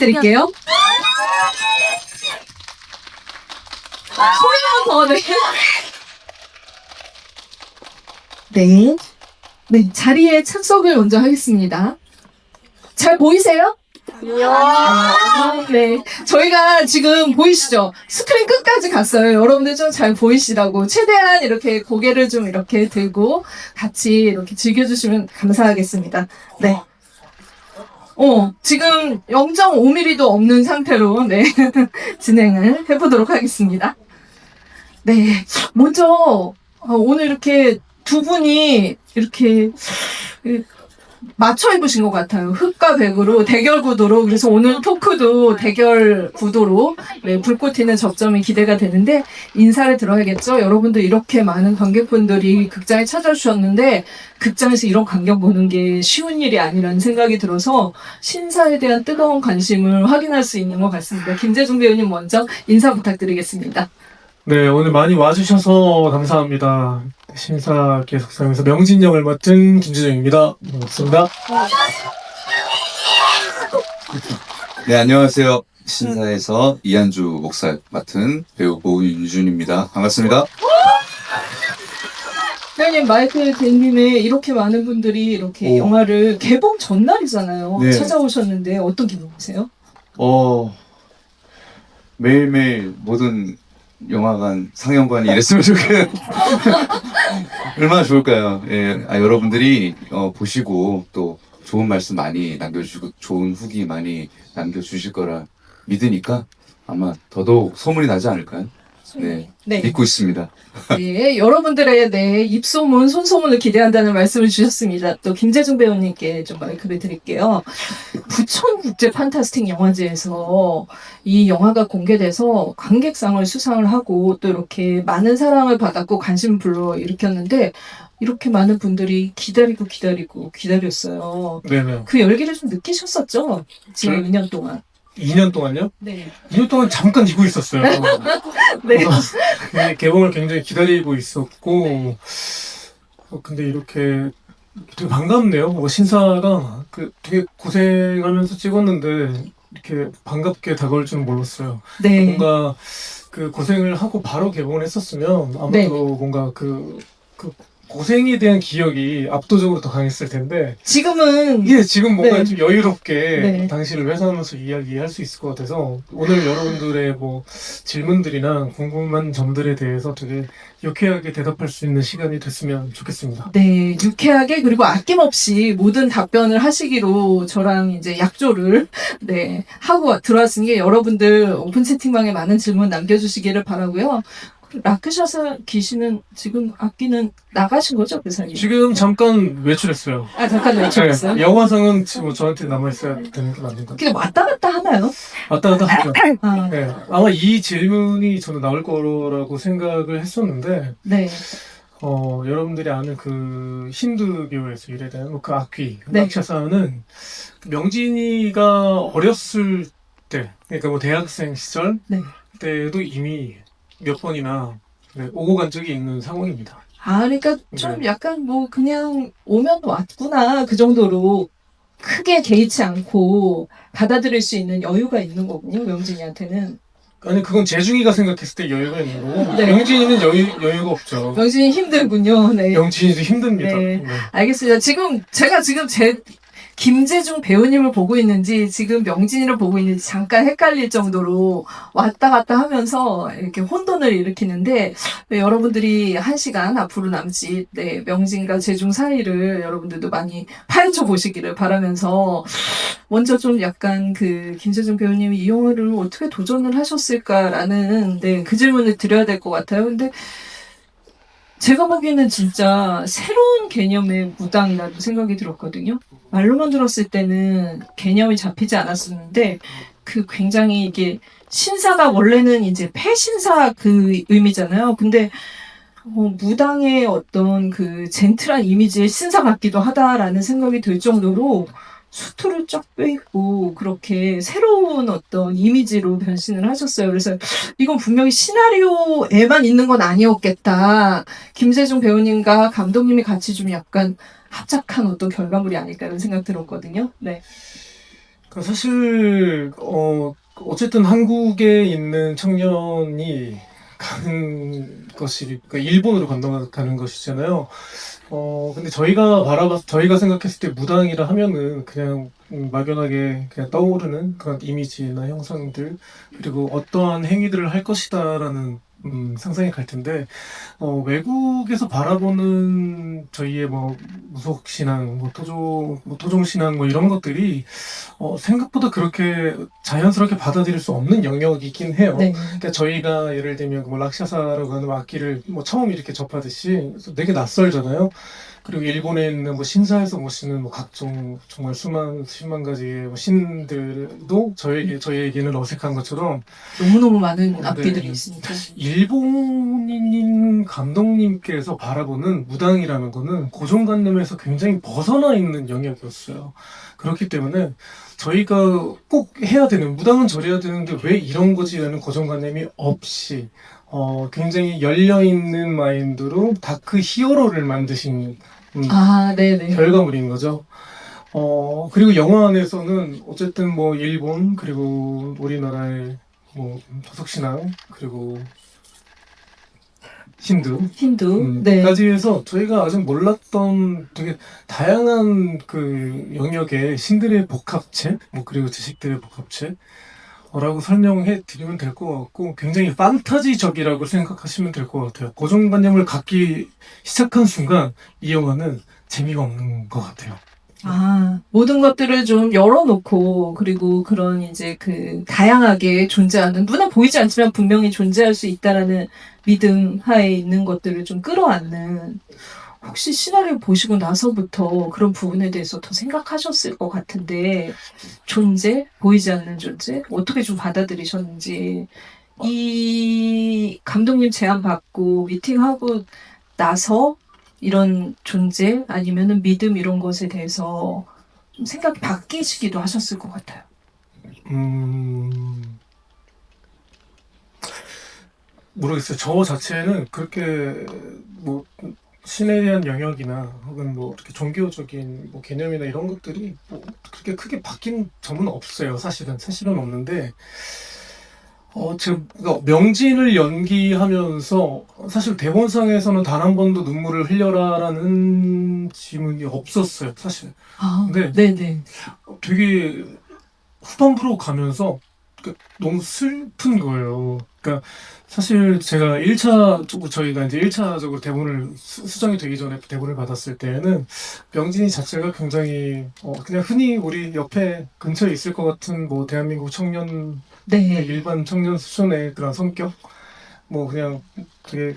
드릴게요. 소리만 더, 네. 네. 네, 자리에 착석을 먼저 하겠습니다. 잘 보이세요? 네. 저희가 지금 보이시죠? 스크린 끝까지 갔어요. 여러분들 좀 잘 보이시라고. 최대한 이렇게 고개를 좀 이렇게 들고 같이 이렇게 즐겨주시면 감사하겠습니다. 네. 지금 0.5mm도 없는 상태로, 네. 진행을 해보도록 하겠습니다. 네. 먼저, 오늘 이렇게 두 분이 이렇게, 맞춰 입으신 것 같아요. 흑과 백으로 대결 구도로. 그래서 오늘 토크도 대결 구도로 네, 불꽃 튀는 접점이 기대가 되는데 인사를 들어야겠죠. 여러분들 이렇게 많은 관객분들이 극장에 찾아주셨는데 극장에서 이런 광경 보는 게 쉬운 일이 아니라는 생각이 들어서 신사에 대한 뜨거운 관심을 확인할 수 있는 것 같습니다. 김재중 배우님 먼저 인사 부탁드리겠습니다. 네, 오늘 많이 와주셔서 감사합니다. 신사 계속상에서 명진 역을 맡은 김재중입니다. 반갑습니다. 네, 안녕하세요. 신사에서 이한주 목사 맡은 배우 오윤준입니다. 반갑습니다. 배우님 마이클 벤님의 이렇게 많은 분들이 이렇게 영화를 개봉 전날이잖아요. 네. 찾아오셨는데 어떤 기분이세요? 매일매일 모든 영화관, 상영관이 이랬으면 좋겠는 얼마나 좋을까요? 예, 여러분들이 보시고 또 좋은 말씀 많이 남겨주시고 좋은 후기 많이 남겨주실 거라 믿으니까 아마 더더욱 소문이 나지 않을까요? 네, 네. 믿고 있습니다. 네, 여러분들의 네, 입소문, 손소문을 기대한다는 말씀을 주셨습니다. 또 김재중 배우님께 좀 마이크를 드릴게요. 부천국제 판타스틱 영화제에서 이 영화가 공개돼서 관객상을 수상을 하고 또 이렇게 많은 사랑을 받았고 관심을 불러일으켰는데 이렇게 많은 분들이 기다렸어요. 네네. 그 열기를 좀 느끼셨었죠? 지금 2년 동안. 2년 동안요? 네. 2년 동안 잠깐 잊고 있었어요. 네. 개봉을 굉장히 기다리고 있었고, 근데 이렇게 되게 반갑네요. 신사가 되게 고생하면서 찍었는데 이렇게 반갑게 다가올 줄은 몰랐어요. 네. 뭔가 그 고생을 하고 바로 개봉을 했었으면 아마도 네. 뭔가 그 고생에 대한 기억이 압도적으로 더 강했을 텐데 지금은 이게 지금 뭔가 네. 좀 여유롭게 네. 당신을 회상하면서 이야기할 수 있을 것 같아서 오늘 여러분들의 뭐 질문들이나 궁금한 점들에 대해서 되게 유쾌하게 대답할 수 있는 시간이 됐으면 좋겠습니다. 네, 유쾌하게 그리고 아낌없이 모든 답변을 하시기로 저랑 이제 약조를 네, 하고 들어왔으니 여러분들 오픈 채팅방에 많은 질문 남겨주시기를 바라고요. 라크샷 기시는 지금 악기는 나가신 거죠, 그 사이에? 지금 잠깐 외출했어요. 아, 잠깐 외쳤어요. 네, 영화상은 지금 저한테 남아있어야 되는 건 아닌가. 그냥 왔다 갔다 하나요? 왔다 갔다 하죠. 아, 네, 아마 이 질문이 저는 나올 거라고 생각을 했었는데 네. 여러분들이 아는 그 힌두교에서 유래된 그 악귀, 네. 라크샤사는 명진이가 어렸을 때, 그러니까 뭐 대학생 시절 네. 때도 이미 몇 번이나 오고 간 적이 있는 상황입니다. 아, 그러니까 좀 네. 약간 뭐 그냥 오면 왔구나 그 정도로 크게 개의치 않고 받아들일 수 있는 여유가 있는 거군요, 명진이한테는. 아니 그건 재중이가 생각했을 때 여유가 있는 거고 네. 명진이는 여유가 없죠. 명진이 힘들군요. 네. 명진이도 힘듭니다. 네. 네. 알겠습니다. 제가 지금 김재중 배우님을 보고 있는지 지금 명진이를 보고 있는지 잠깐 헷갈릴 정도로 왔다 갔다 하면서 이렇게 혼돈을 일으키는데 여러분들이 1시간 앞으로 남짓 네, 명진과 재중 사이를 여러분들도 많이 파헤쳐 보시기를 바라면서 먼저 좀 약간 그 김재중 배우님이 이 영화를 어떻게 도전을 하셨을까라는 네, 그 질문을 드려야 될 것 같아요. 근데 제가 보기에는 진짜 새로운 개념의 무당이라는 생각이 들었거든요. 말로만 들었을 때는 개념이 잡히지 않았었는데, 그 굉장히 이게 신사가 원래는 이제 폐신사 그 의미잖아요. 근데 무당의 어떤 그 젠틀한 이미지의 신사 같기도 하다라는 생각이 들 정도로 수트를 쫙 빼입고 그렇게 새로운 어떤 이미지로 변신을 하셨어요. 그래서 이건 분명히 시나리오에만 있는 건 아니었겠다. 김재중 배우님과 감독님이 같이 좀 약간 합작한 어떤 결과물이 아닐까 이런 생각 들었거든요. 네. 그러니까 사실 어쨌든 한국에 있는 청년이 가는 것이 그러니까 일본으로 건너가는 것이잖아요. 근데 저희가 생각했을 때 무당이라 하면은 그냥 막연하게 그냥 떠오르는 그런 이미지나 형상들 그리고 어떠한 행위들을 할 것이다라는 상상이 갈 텐데 외국에서 바라보는 저희의 뭐 무속 신앙, 뭐 토종 신앙 뭐 이런 것들이 생각보다 그렇게 자연스럽게 받아들일 수 없는 영역이긴 해요. 네. 그러니까 저희가 예를 들면 뭐 락샤사라고 하는 악기를 뭐 처음 이렇게 접하듯이 되게 낯설잖아요. 그리고 일본에 있는 뭐 신사에서 모시는 뭐 각종 정말 수만 가지의 뭐 신들도 저희에게는 어색한 것처럼 너무너무 많은 네. 악기들이 있으니까. 일본인 감독님께서 바라보는 무당이라는 거는 고정관념에서 굉장히 벗어나 있는 영역이었어요. 그렇기 때문에 저희가 꼭 해야 되는, 무당은 저래야 되는데 왜 이런 거지라는 고정관념이 없이, 굉장히 열려있는 마인드로 다크 히어로를 만드신 아, 네네. 결과물인 거죠. 그리고 영화 안에서는 어쨌든 뭐 일본, 그리고 우리나라의 뭐 토속신앙, 그리고 힌두, 네. 까지 해서 저희가 아직 몰랐던 되게 다양한 그 영역의 신들의 복합체, 뭐 그리고 지식들의 복합체, 라고 설명해 드리면 될 것 같고 굉장히 판타지적이라고 생각하시면 될 것 같아요. 고정관념을 갖기 시작한 순간 이 영화는 재미가 없는 것 같아요. 아, 모든 것들을 좀 열어놓고, 그리고 그런 이제 그 다양하게 존재하는, 눈에 보이지 않지만 분명히 존재할 수 있다라는 믿음 하에 있는 것들을 좀 끌어안는, 혹시 시나리오 보시고 나서부터 그런 부분에 대해서 더 생각하셨을 것 같은데, 존재? 보이지 않는 존재? 어떻게 좀 받아들이셨는지, 이 감독님 제안 받고 미팅하고 나서 이런 존재 아니면은 믿음 이런 것에 대해서 좀 생각이 바뀌시기도 하셨을 것 같아요. 모르겠어요. 저 자체는 그렇게 뭐 신에 대한 영역이나 혹은 뭐 이렇게 종교적인 뭐 개념이나 이런 것들이 뭐 그렇게 크게 바뀐 점은 없어요. 사실은 없는데 지금 그러니까 명진을 연기하면서 사실 대본상에서는 단 한 번도 눈물을 흘려라라는 질문이 없었어요. 사실. 아, 네. 네네. 되게 후반부로 가면서 너무 슬픈 거예요. 그러니까 사실 제가 1차 저희가 이제 1차적으로 대본을 수정이 되기 전에 대본을 받았을 때에는 명진이 자체가 굉장히 그냥 흔히 우리 옆에 근처에 있을 것 같은 뭐 대한민국 청년 네. 일반 청년 수준의 그런 성격 뭐 그냥 되게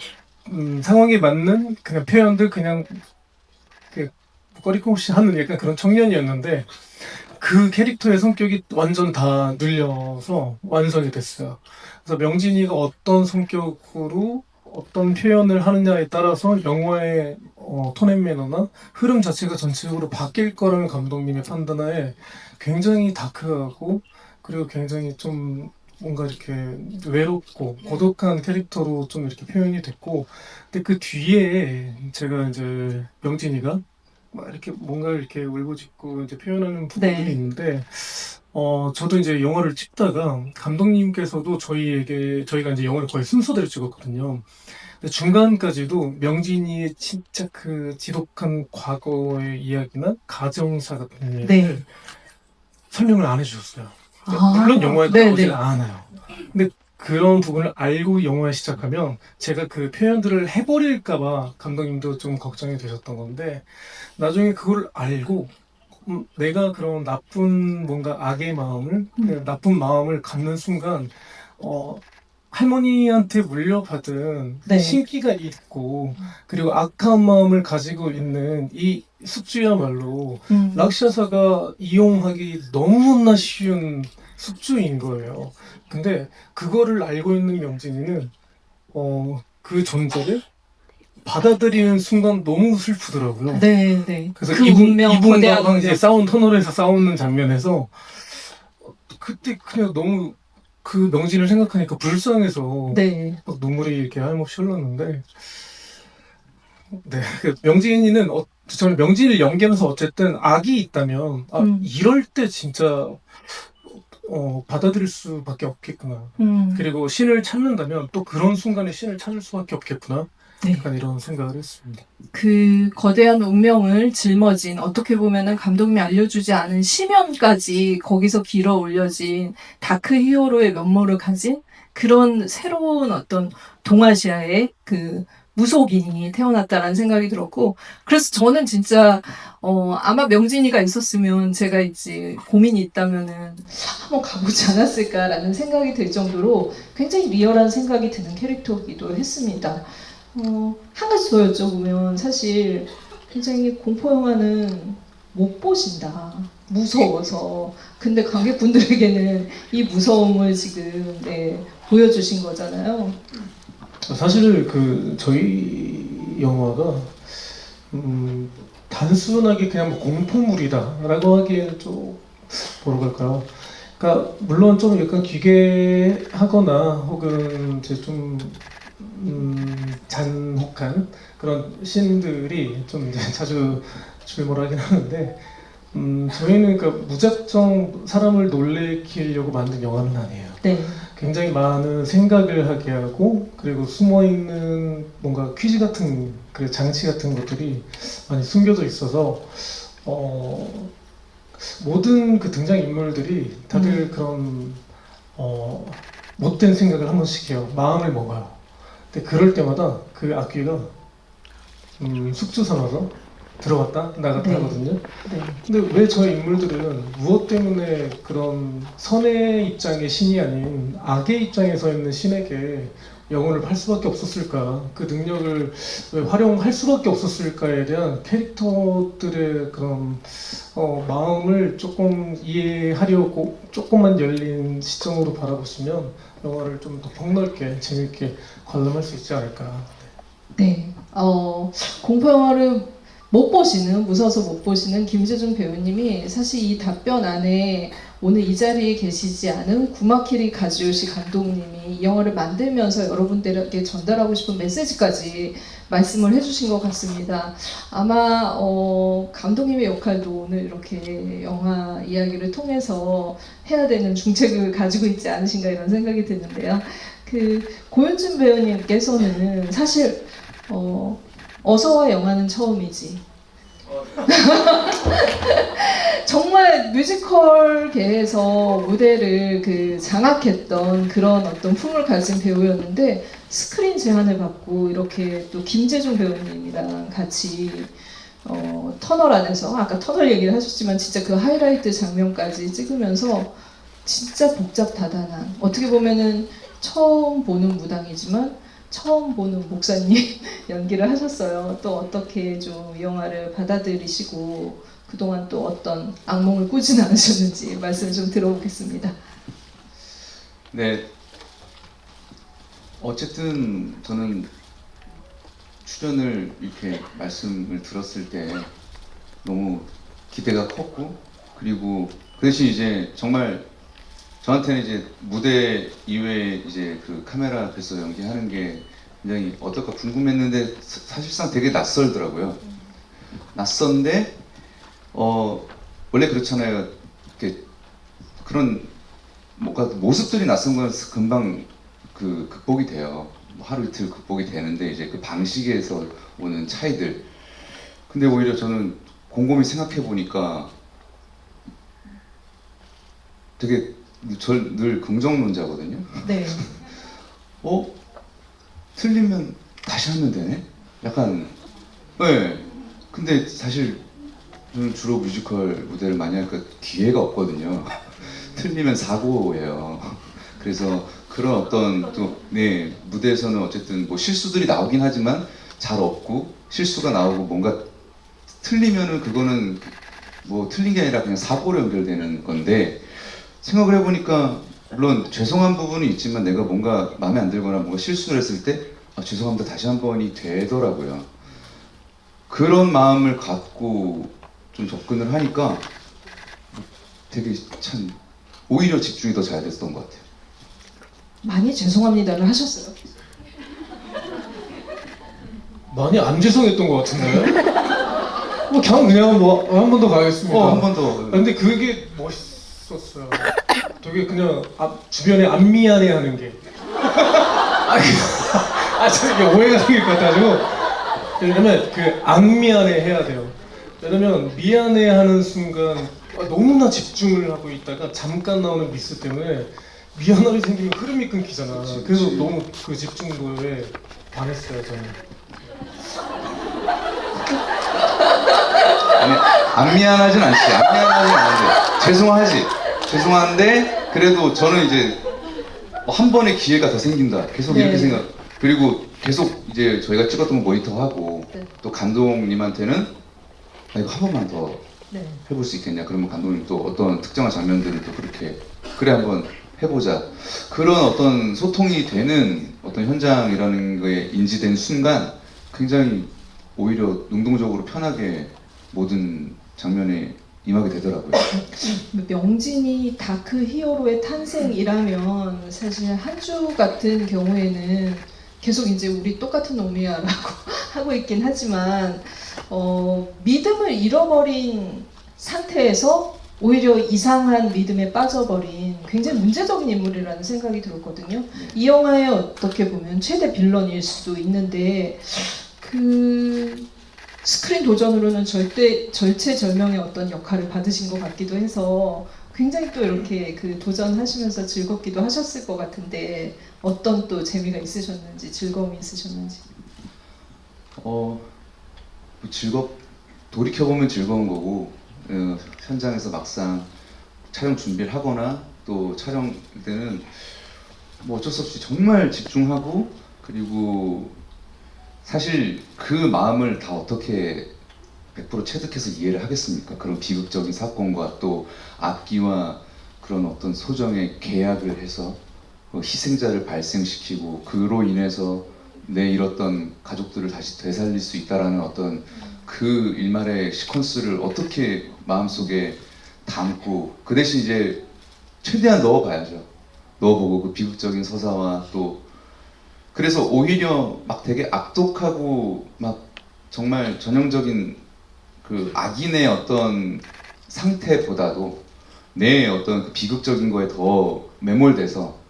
상황에 맞는 그냥 표현들 그냥 꺼리꼬시 하는 약간 그런 청년이었는데 그 캐릭터의 성격이 완전 다 늘려서 완성이 됐어요. 그래서 명진이가 어떤 성격으로 어떤 표현을 하느냐에 따라서 영화의 톤앤 매너나 흐름 자체가 전체적으로 바뀔 거라는 감독님의 판단하에 굉장히 다크하고 그리고 굉장히 좀 뭔가 이렇게 외롭고 고독한 캐릭터로 좀 이렇게 표현이 됐고 근데 그 뒤에 제가 이제 명진이가 막 이렇게 뭔가를 이렇게 울고짖고 이제 표현하는 부분들이 네. 있는데, 저도 이제 영화를 찍다가 감독님께서도 저희가 이제 영화를 거의 순서대로 찍었거든요. 근데 중간까지도 명진이의 진짜 그 지독한 과거의 이야기나 가정사 같은 이야기를 네. 설명을 안 해주셨어요. 아, 물론 영화에 네네. 나오진 않아요. 근데 그런 부분을 알고 영화에 시작하면 제가 그 표현들을 해버릴까봐 감독님도 좀 걱정이 되셨던 건데, 나중에 그걸 알고 내가 그런 나쁜 뭔가 악의 마음을 나쁜 마음을 갖는 순간 할머니한테 물려받은 네. 신기가 있고 그리고 악한 마음을 가지고 있는 이 숙주야말로 락샤사가 이용하기 너무나 쉬운 숙주인 거예요. 근데 그거를 알고 있는 명진이는 그 존재를 받아들이는 순간 너무 슬프더라고요. 네. 그래서 그 운명, 거대한 이분과 이제 운명. 터널에서 싸우는 장면에서 그때 그냥 너무 그 명진을 생각하니까 불쌍해서 네. 막 눈물이 이렇게 하염없이 흘렀는데 네, 그 명진이는 저는 명진을 연기하면서 어쨌든 악이 있다면 이럴 때 진짜 받아들일 수밖에 없겠구나. 그리고 신을 찾는다면 또 그런 순간에 신을 찾을 수밖에 없겠구나. 네. 약간 이런 생각을 했습니다. 그 거대한 운명을 짊어진, 어떻게 보면은 감독님이 알려주지 않은 심연까지 거기서 길어 올려진 다크 히어로의 면모를 가진 그런 새로운 어떤 동아시아의 그 무속인이 태어났다라는 생각이 들었고, 그래서 저는 진짜 아마 명진이가 있었으면 제가 이제 고민이 있다면은 한번 가보지 않았을까라는 생각이 들 정도로 굉장히 리얼한 생각이 드는 캐릭터이기도 했습니다. 한 가지 더 여쭤보면, 사실 굉장히 공포 영화는 못 보신다, 무서워서. 근데 관객분들에게는 이 무서움을 지금 보여주신 거잖아요. 사실 그 저희 영화가 단순하게 그냥 뭐 공포물이다라고 하기에는 좀 뭐라고 할까요? 그러니까 물론 좀 약간 기괴하거나 혹은 이제 좀 잔혹한 그런 씬들이 좀 이제 자주 출몰하긴 하는데 저희는 그러니까 무작정 사람을 놀래키려고 만든 영화는 아니에요. 네. 굉장히 많은 생각을 하게 하고 그리고 숨어있는 뭔가 퀴즈 같은 그 장치 같은 것들이 많이 숨겨져 있어서 모든 그 등장인물들이 다들 그런 못된 생각을 한 번씩 해요. 마음을 먹어요. 근데 그럴 때마다 그 악귀가 숙주 삼아서 들어갔다 나갔다 네. 하거든요. 네. 근데 왜 저희 인물들은 무엇 때문에 그런 선의 입장의 신이 아닌 악의 입장에 서 있는 신에게 영혼을 팔 수밖에 없었을까? 그 능력을 왜 활용할 수밖에 없었을까에 대한 캐릭터들의 그런 마음을 조금 이해하려고 조금만 열린 시점으로 바라보시면 영화를 좀 더 폭넓게 재밌게 관람할 수 있지 않을까. 네. 공포 영화를 못 보시는, 무서워서 못 보시는 김재중 배우님이 사실 이 답변 안에 오늘 이 자리에 계시지 않은 구마키리 가즈요시 감독님이 이 영화를 만들면서 여러분들에게 전달하고 싶은 메시지까지 말씀을 해주신 것 같습니다. 아마 감독님의 역할도 오늘 이렇게 영화 이야기를 통해서 해야 되는 중책을 가지고 있지 않으신가 이런 생각이 드는데요. 그 고현준 배우님께서는 사실 어서와 영화는 처음이지. 정말 뮤지컬계에서 무대를 장악했던 그런 어떤 품을 가진 배우였는데, 스크린 제안을 받고 이렇게 또 김재중 배우님이랑 같이 터널 안에서, 아까 터널 얘기를 하셨지만 진짜 그 하이라이트 장면까지 찍으면서 진짜 복잡다단한, 어떻게 보면은 처음 보는 무당이지만 처음 보는 목사님 연기를 하셨어요. 또 어떻게 좀 이 영화를 받아들이시고 그동안 또 어떤 악몽을 꾸진 않으셨는지 말씀 좀 들어보겠습니다. 네. 어쨌든 저는 출연을 이렇게 말씀을 들었을 때 너무 기대가 컸고, 그리고 그 대신 이제 정말 저한테는 이제 무대 이외에 이제 그 카메라 앞에서 연기하는 게 굉장히 어떨까 궁금했는데 사실상 되게 낯설더라고요. 낯선데 원래 그렇잖아요. 이렇게 그런 뭔가 모습들이 낯선 건 금방 그 극복이 돼요. 뭐 하루 이틀 극복이 되는데 이제 그 방식에서 오는 차이들. 근데 오히려 저는 곰곰이 생각해 보니까 되게 늘 긍정론자거든요. 네. 틀리면 다시 하면 되네? 약간, 네. 근데 사실 저는 주로 뮤지컬 무대를 많이 하니까 기회가 없거든요. 틀리면 사고예요. 그래서 그런 어떤 무대에서는 어쨌든 뭐 실수들이 나오긴 하지만 잘 없고, 실수가 나오고 뭔가 틀리면은 그거는 뭐 틀린 게 아니라 그냥 사고로 연결되는 건데, 생각을 해보니까 물론 죄송한 부분이 있지만 내가 뭔가 마음에 안 들거나 뭔가 실수를 했을 때 죄송합니다 다시 한 번이 되더라고요. 그런 마음을 갖고 좀 접근을 하니까 되게 참 오히려 집중이 더 잘 됐던 것 같아요. 많이 죄송합니다를 하셨어요. 많이 안 죄송했던 것 같은데. 그냥 뭐 한 번 더 가겠습니다. 한 번 더. 근데 그게 멋있었어요. 되게 그냥 주변에 안 미안해하는 게. 저 이게 오해가 생길 것 같아가지고. 왜냐면 안 미안해해야 돼요. 왜냐면 미안해하는 순간 너무나 집중을 하고 있다가 잠깐 나오는 미스 때문에 미안하게 생기면 흐름이 끊기잖아. 그치. 그래서 너무 그 집중도에 반했어요 저는. 아니, 안 미안하진 않지. 안 미안하진 않은데. 죄송한데, 그래도 저는 이제 한 번의 기회가 더 생긴다. 계속 네. 이렇게 생각. 그리고 계속 이제 저희가 찍었던 거 모니터하고, 네. 또 감독님한테는 이거 한 번만 더 네. 해볼 수 있겠냐. 그러면 감독님 또 어떤 특정한 장면들을 또 그렇게, 그래, 한번 해보자. 그런 어떤 소통이 되는 어떤 현장이라는 거에 인지된 순간 굉장히 오히려 능동적으로 편하게 모든 장면에 임하게 되더라고요. 명진이 다크 히어로의 탄생이라면 사실 한주 같은 경우에는 계속 이제 우리 똑같은 놈이야라고 하고 있긴 하지만 믿음을 잃어버린 상태에서 오히려 이상한 믿음에 빠져버린 굉장히 문제적인 인물이라는 생각이 들었거든요. 이 영화의 어떻게 보면 최대 빌런일 수도 있는데 그 스크린 도전으로는 절체절명의 어떤 역할을 받으신 것 같기도 해서 굉장히 또 이렇게 그 도전하시면서 즐겁기도 하셨을 것 같은데 어떤 또 재미가 있으셨는지 즐거움이 있으셨는지. 돌이켜보면 즐거운 거고, 현장에서 막상 촬영 준비를 하거나 또 촬영 때는 뭐 어쩔 수 없이 정말 집중하고, 그리고 사실 그 마음을 다 어떻게 100% 체득해서 이해를 하겠습니까? 그런 비극적인 사건과 또 악기와 그런 어떤 소정의 계약을 해서 희생자를 발생시키고 그로 인해서 내 잃었던 가족들을 다시 되살릴 수 있다라는 어떤 그 일말의 시퀀스를 어떻게 마음속에 담고 그 대신 이제 최대한 넣어봐야죠. 넣어보고 그 비극적인 서사와 또 그래서 오히려 막 되게 악독하고 막 정말 전형적인 그 악인의 어떤 상태보다도 내 어떤 그 비극적인 거에 더 매몰돼서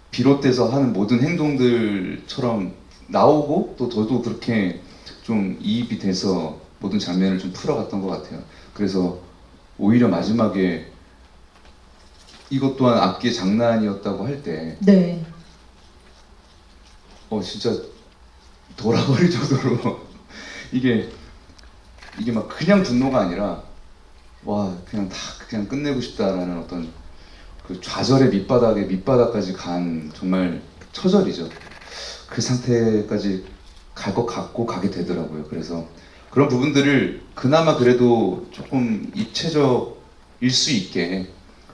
비롯돼서 하는 모든 행동들처럼 나오고 또 저도 그렇게 좀 이입이 돼서 모든 장면을 좀 풀어갔던 것 같아요. 그래서 오히려 마지막에 이것 또한 악기의 장난이었다고 할 때 네. 진짜 돌아버릴 정도로 이게 막 그냥 분노가 아니라 와 그냥 끝내고 싶다라는 어떤 그 좌절의 밑바닥까지 간 정말 처절이죠. 그 상태까지 갈 것 같고 가게 되더라고요. 그래서 그런 부분들을 그나마 그래도 조금 입체적일 수 있게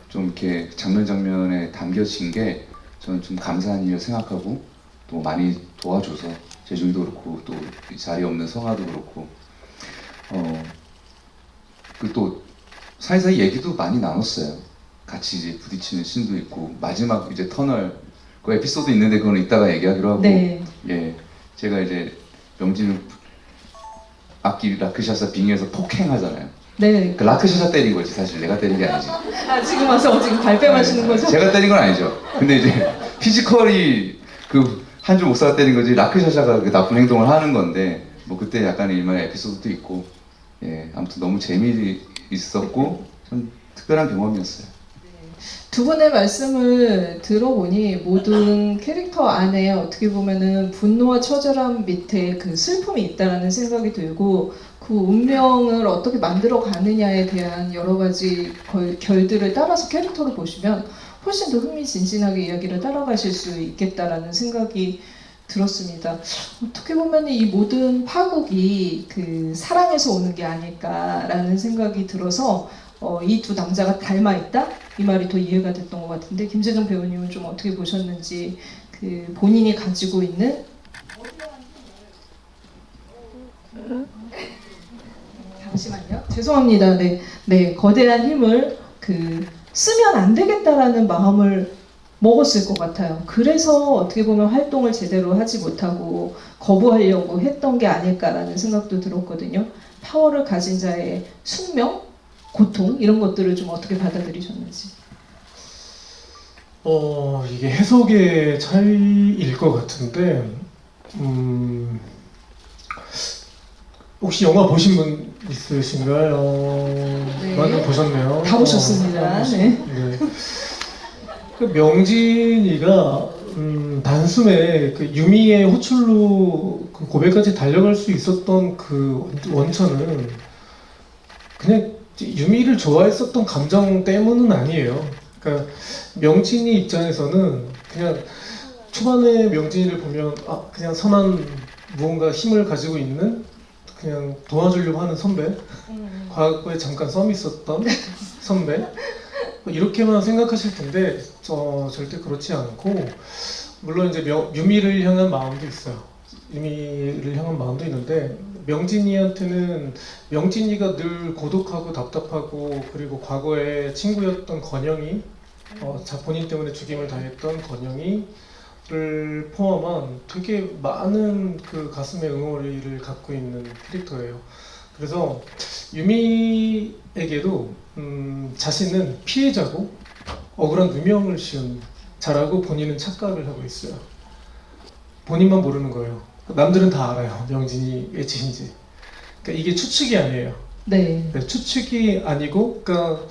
좀 이렇게 장면에 담겨진 게 저는 좀 감사한 일을 생각하고 또 많이 도와줘서 재중이도 그렇고 또 이 자리에 없는 성아도 그렇고 그 또 사이사이 얘기도 많이 나눴어요. 같이 이제 부딪히는 씬도 있고 마지막 이제 터널 그 에피소드 있는데 그건 이따가 얘기하기로 하고 네. 예 제가 이제 명진을 악기 라크샤사 빙의해서 폭행하잖아요. 네. 그 라크샤사 때린 거지 사실 내가 때린 게 아니지. 지금 와서 지금 발뺌하시는 거죠? 제가 때린 건 아니죠. 근데 이제 피지컬이 그 한주 목사가 때린 거지 라크샤샤가 그 나쁜 행동을 하는 건데 뭐 그때 약간의 일만의 에피소드도 있고 예 아무튼 너무 재미있었고 좀 특별한 경험이었어요. 두 분의 말씀을 들어보니 모든 캐릭터 안에 어떻게 보면은 분노와 처절함 밑에 그 슬픔이 있다라는 생각이 들고 그 운명을 어떻게 만들어 가느냐에 대한 여러 가지 결들을 따라서 캐릭터를 보시면 훨씬 더 흥미진진하게 이야기를 따라가실 수 있겠다라는 생각이 들었습니다. 어떻게 보면 이 모든 파국이 그 사랑에서 오는 게 아닐까라는 생각이 들어서 이 두 남자가 닮아 있다? 이 말이 더 이해가 됐던 것 같은데 김재정 배우님은 좀 어떻게 보셨는지 그 본인이 가지고 있는 잠시만요. 죄송합니다. 네, 거대한 힘을 그 쓰면 안 되겠다라는 마음을 먹었을 것 같아요. 그래서 어떻게 보면 활동을 제대로 하지 못하고 거부하려고 했던 게 아닐까라는 생각도 들었거든요. 파워를 가진 자의 숙명, 고통 이런 것들을 좀 어떻게 받아들이셨는지. 이게 해석의 차이일 것 같은데, 혹시 영화 보신 분 있으신가요? 네. 많이 보셨네요. 다 보셨습니다. 다 네. 네. 그 명진이가 단숨에 그 유미의 호출로 그 고백까지 달려갈 수 있었던 그 원천은 그냥 유미를 좋아했었던 감정 때문은 아니에요. 그러니까 명진이 입장에서는 그냥 초반에 명진이를 보면 그냥 선한 무언가 힘을 가지고 있는 그냥 도와주려고 하는 선배, 과거에 잠깐 썸이 있었던 선배, 뭐 이렇게만 생각하실 텐데 절대 그렇지 않고, 물론 이제 유미를 향한 마음도 있어요. 유미를 향한 마음도 있는데, 명진이한테는 명진이가 늘 고독하고 답답하고, 그리고 과거에 친구였던 건영이 본인 때문에 죽임을 당했던 건영이를 포함한 되게 많은 그 가슴의 응어리를 갖고 있는 캐릭터예요. 그래서 유미에게도 자신은 피해자고 억울한 누명을 씌운 자라고 본인은 착각을 하고 있어요. 본인만 모르는 거예요. 남들은 다 알아요. 명진이의 짓인지. 그러니까 이게 추측이 아니에요. 네. 추측이 아니고, 그러니까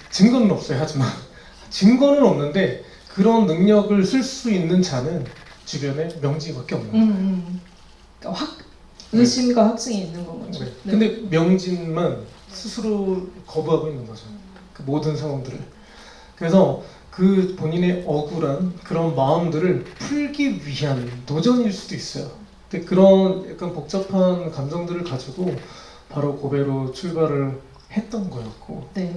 증거는 없어요. 하지만 증거는 없는데 그런 능력을 쓸 수 있는 자는 주변에 명진이밖에 없는 거예요. 그러니까 의심과 확증이 있는 건 거죠. 네. 네. 근데 명진만 스스로 거부하고 있는 거죠. 그 모든 상황들을. 그래서 그 본인의 억울한 그런 마음들을 풀기 위한 도전일 수도 있어요. 근데 그런 약간 복잡한 감정들을 가지고 바로 고베로 출발을 했던 거였고, 네.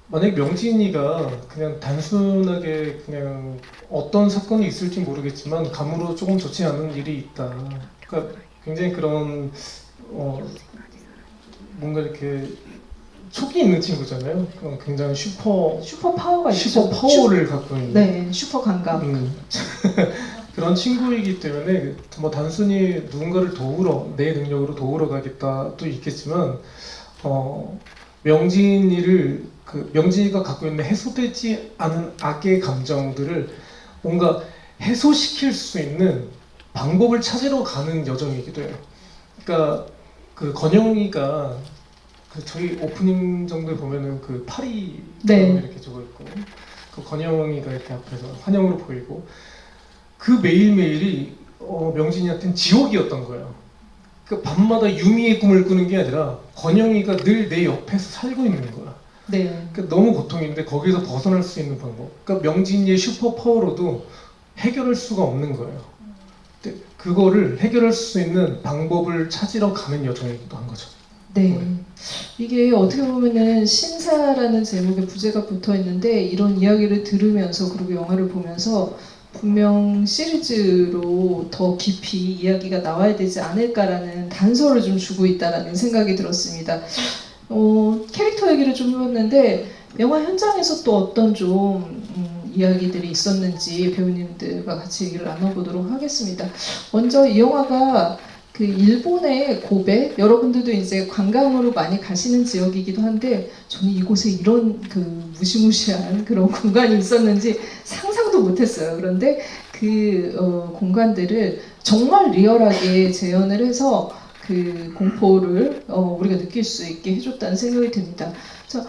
만약 명진이가 그냥 단순하게 그냥 어떤 사건이 있을지 모르겠지만 감으로 조금 좋지 않은 일이 있다. 그러니까 굉장히 그런 뭔가 이렇게 촉이 있는 친구잖아요. 그런 굉장히 슈퍼 파워가 있죠. 파워를 갖고 있는. 네, 슈퍼 감각. 그런 친구이기 때문에 뭐 단순히 누군가를 도우러 내 능력으로 도우러 가겠다도 있겠지만 명진이가 갖고 있는 해소되지 않은 악의 감정들을 뭔가 해소시킬 수 있는 방법을 찾으러 가는 여정이기도 해요. 그러니까 그 건영이가 저희 오프닝 정도에 보면은 그 파리 네. 이렇게 적어 있고, 그 건영이가 이렇게 앞에서 환영으로 보이고, 그 매일매일이 명진이한테는 지옥이었던 거예요. 그 밤마다 유미의 꿈을 꾸는 게 아니라 건영이가 늘 내 옆에서 살고 있는 거야. 네. 그러니까 너무 고통인데 거기서 벗어날 수 있는 방법. 그러니까 명진이의 슈퍼 파워로도 해결할 수가 없는 거예요. 근데 그거를 해결할 수 있는 방법을 찾으러 가는 여정이기도 한 거죠. 네. 이게 어떻게 보면은 신사라는 제목의 부제가 붙어 있는데, 이런 이야기를 들으면서 그리고 영화를 보면서 분명 시리즈로 더 깊이 이야기가 나와야 되지 않을까라는 단서를 좀 주고 있다라는 생각이 들었습니다. 캐릭터 얘기를 좀 해봤는데, 영화 현장에서 또 어떤 좀 이야기들이 있었는지 배우님들과 같이 얘기를 나눠보도록 하겠습니다. 먼저 이 영화가 그 일본의 고베, 여러분들도 이제 관광으로 많이 가시는 지역이기도 한데, 저는 이곳에 이런 그 무시무시한 그런 공간이 있었는지 상상도 못했어요. 그런데 그 공간들을 정말 리얼하게 재현을 해서 그 공포를 우리가 느낄 수 있게 해줬다는 생각이 듭니다. 그래서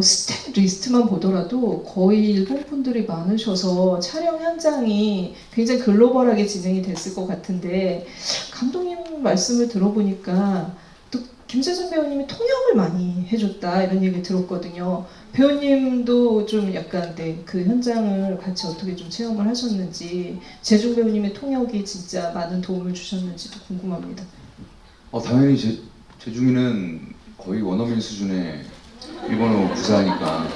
스텝 리스트만 보더라도 거의 일본 분들이 많으셔서 촬영 현장이 굉장히 글로벌하게 진행이 됐을 것 같은데, 감독님 말씀을 들어보니까 또 김세준 배우님이 통역을 많이 해줬다 이런 얘기 들었거든요. 배우님도 좀 약간 그 현장을 같이 어떻게 좀 체험을 하셨는지, 재중 배우님의 통역이 진짜 많은 도움을 주셨는지도 궁금합니다. 당연히 재중이는 거의 원어민 수준의 일본어 구사하니까.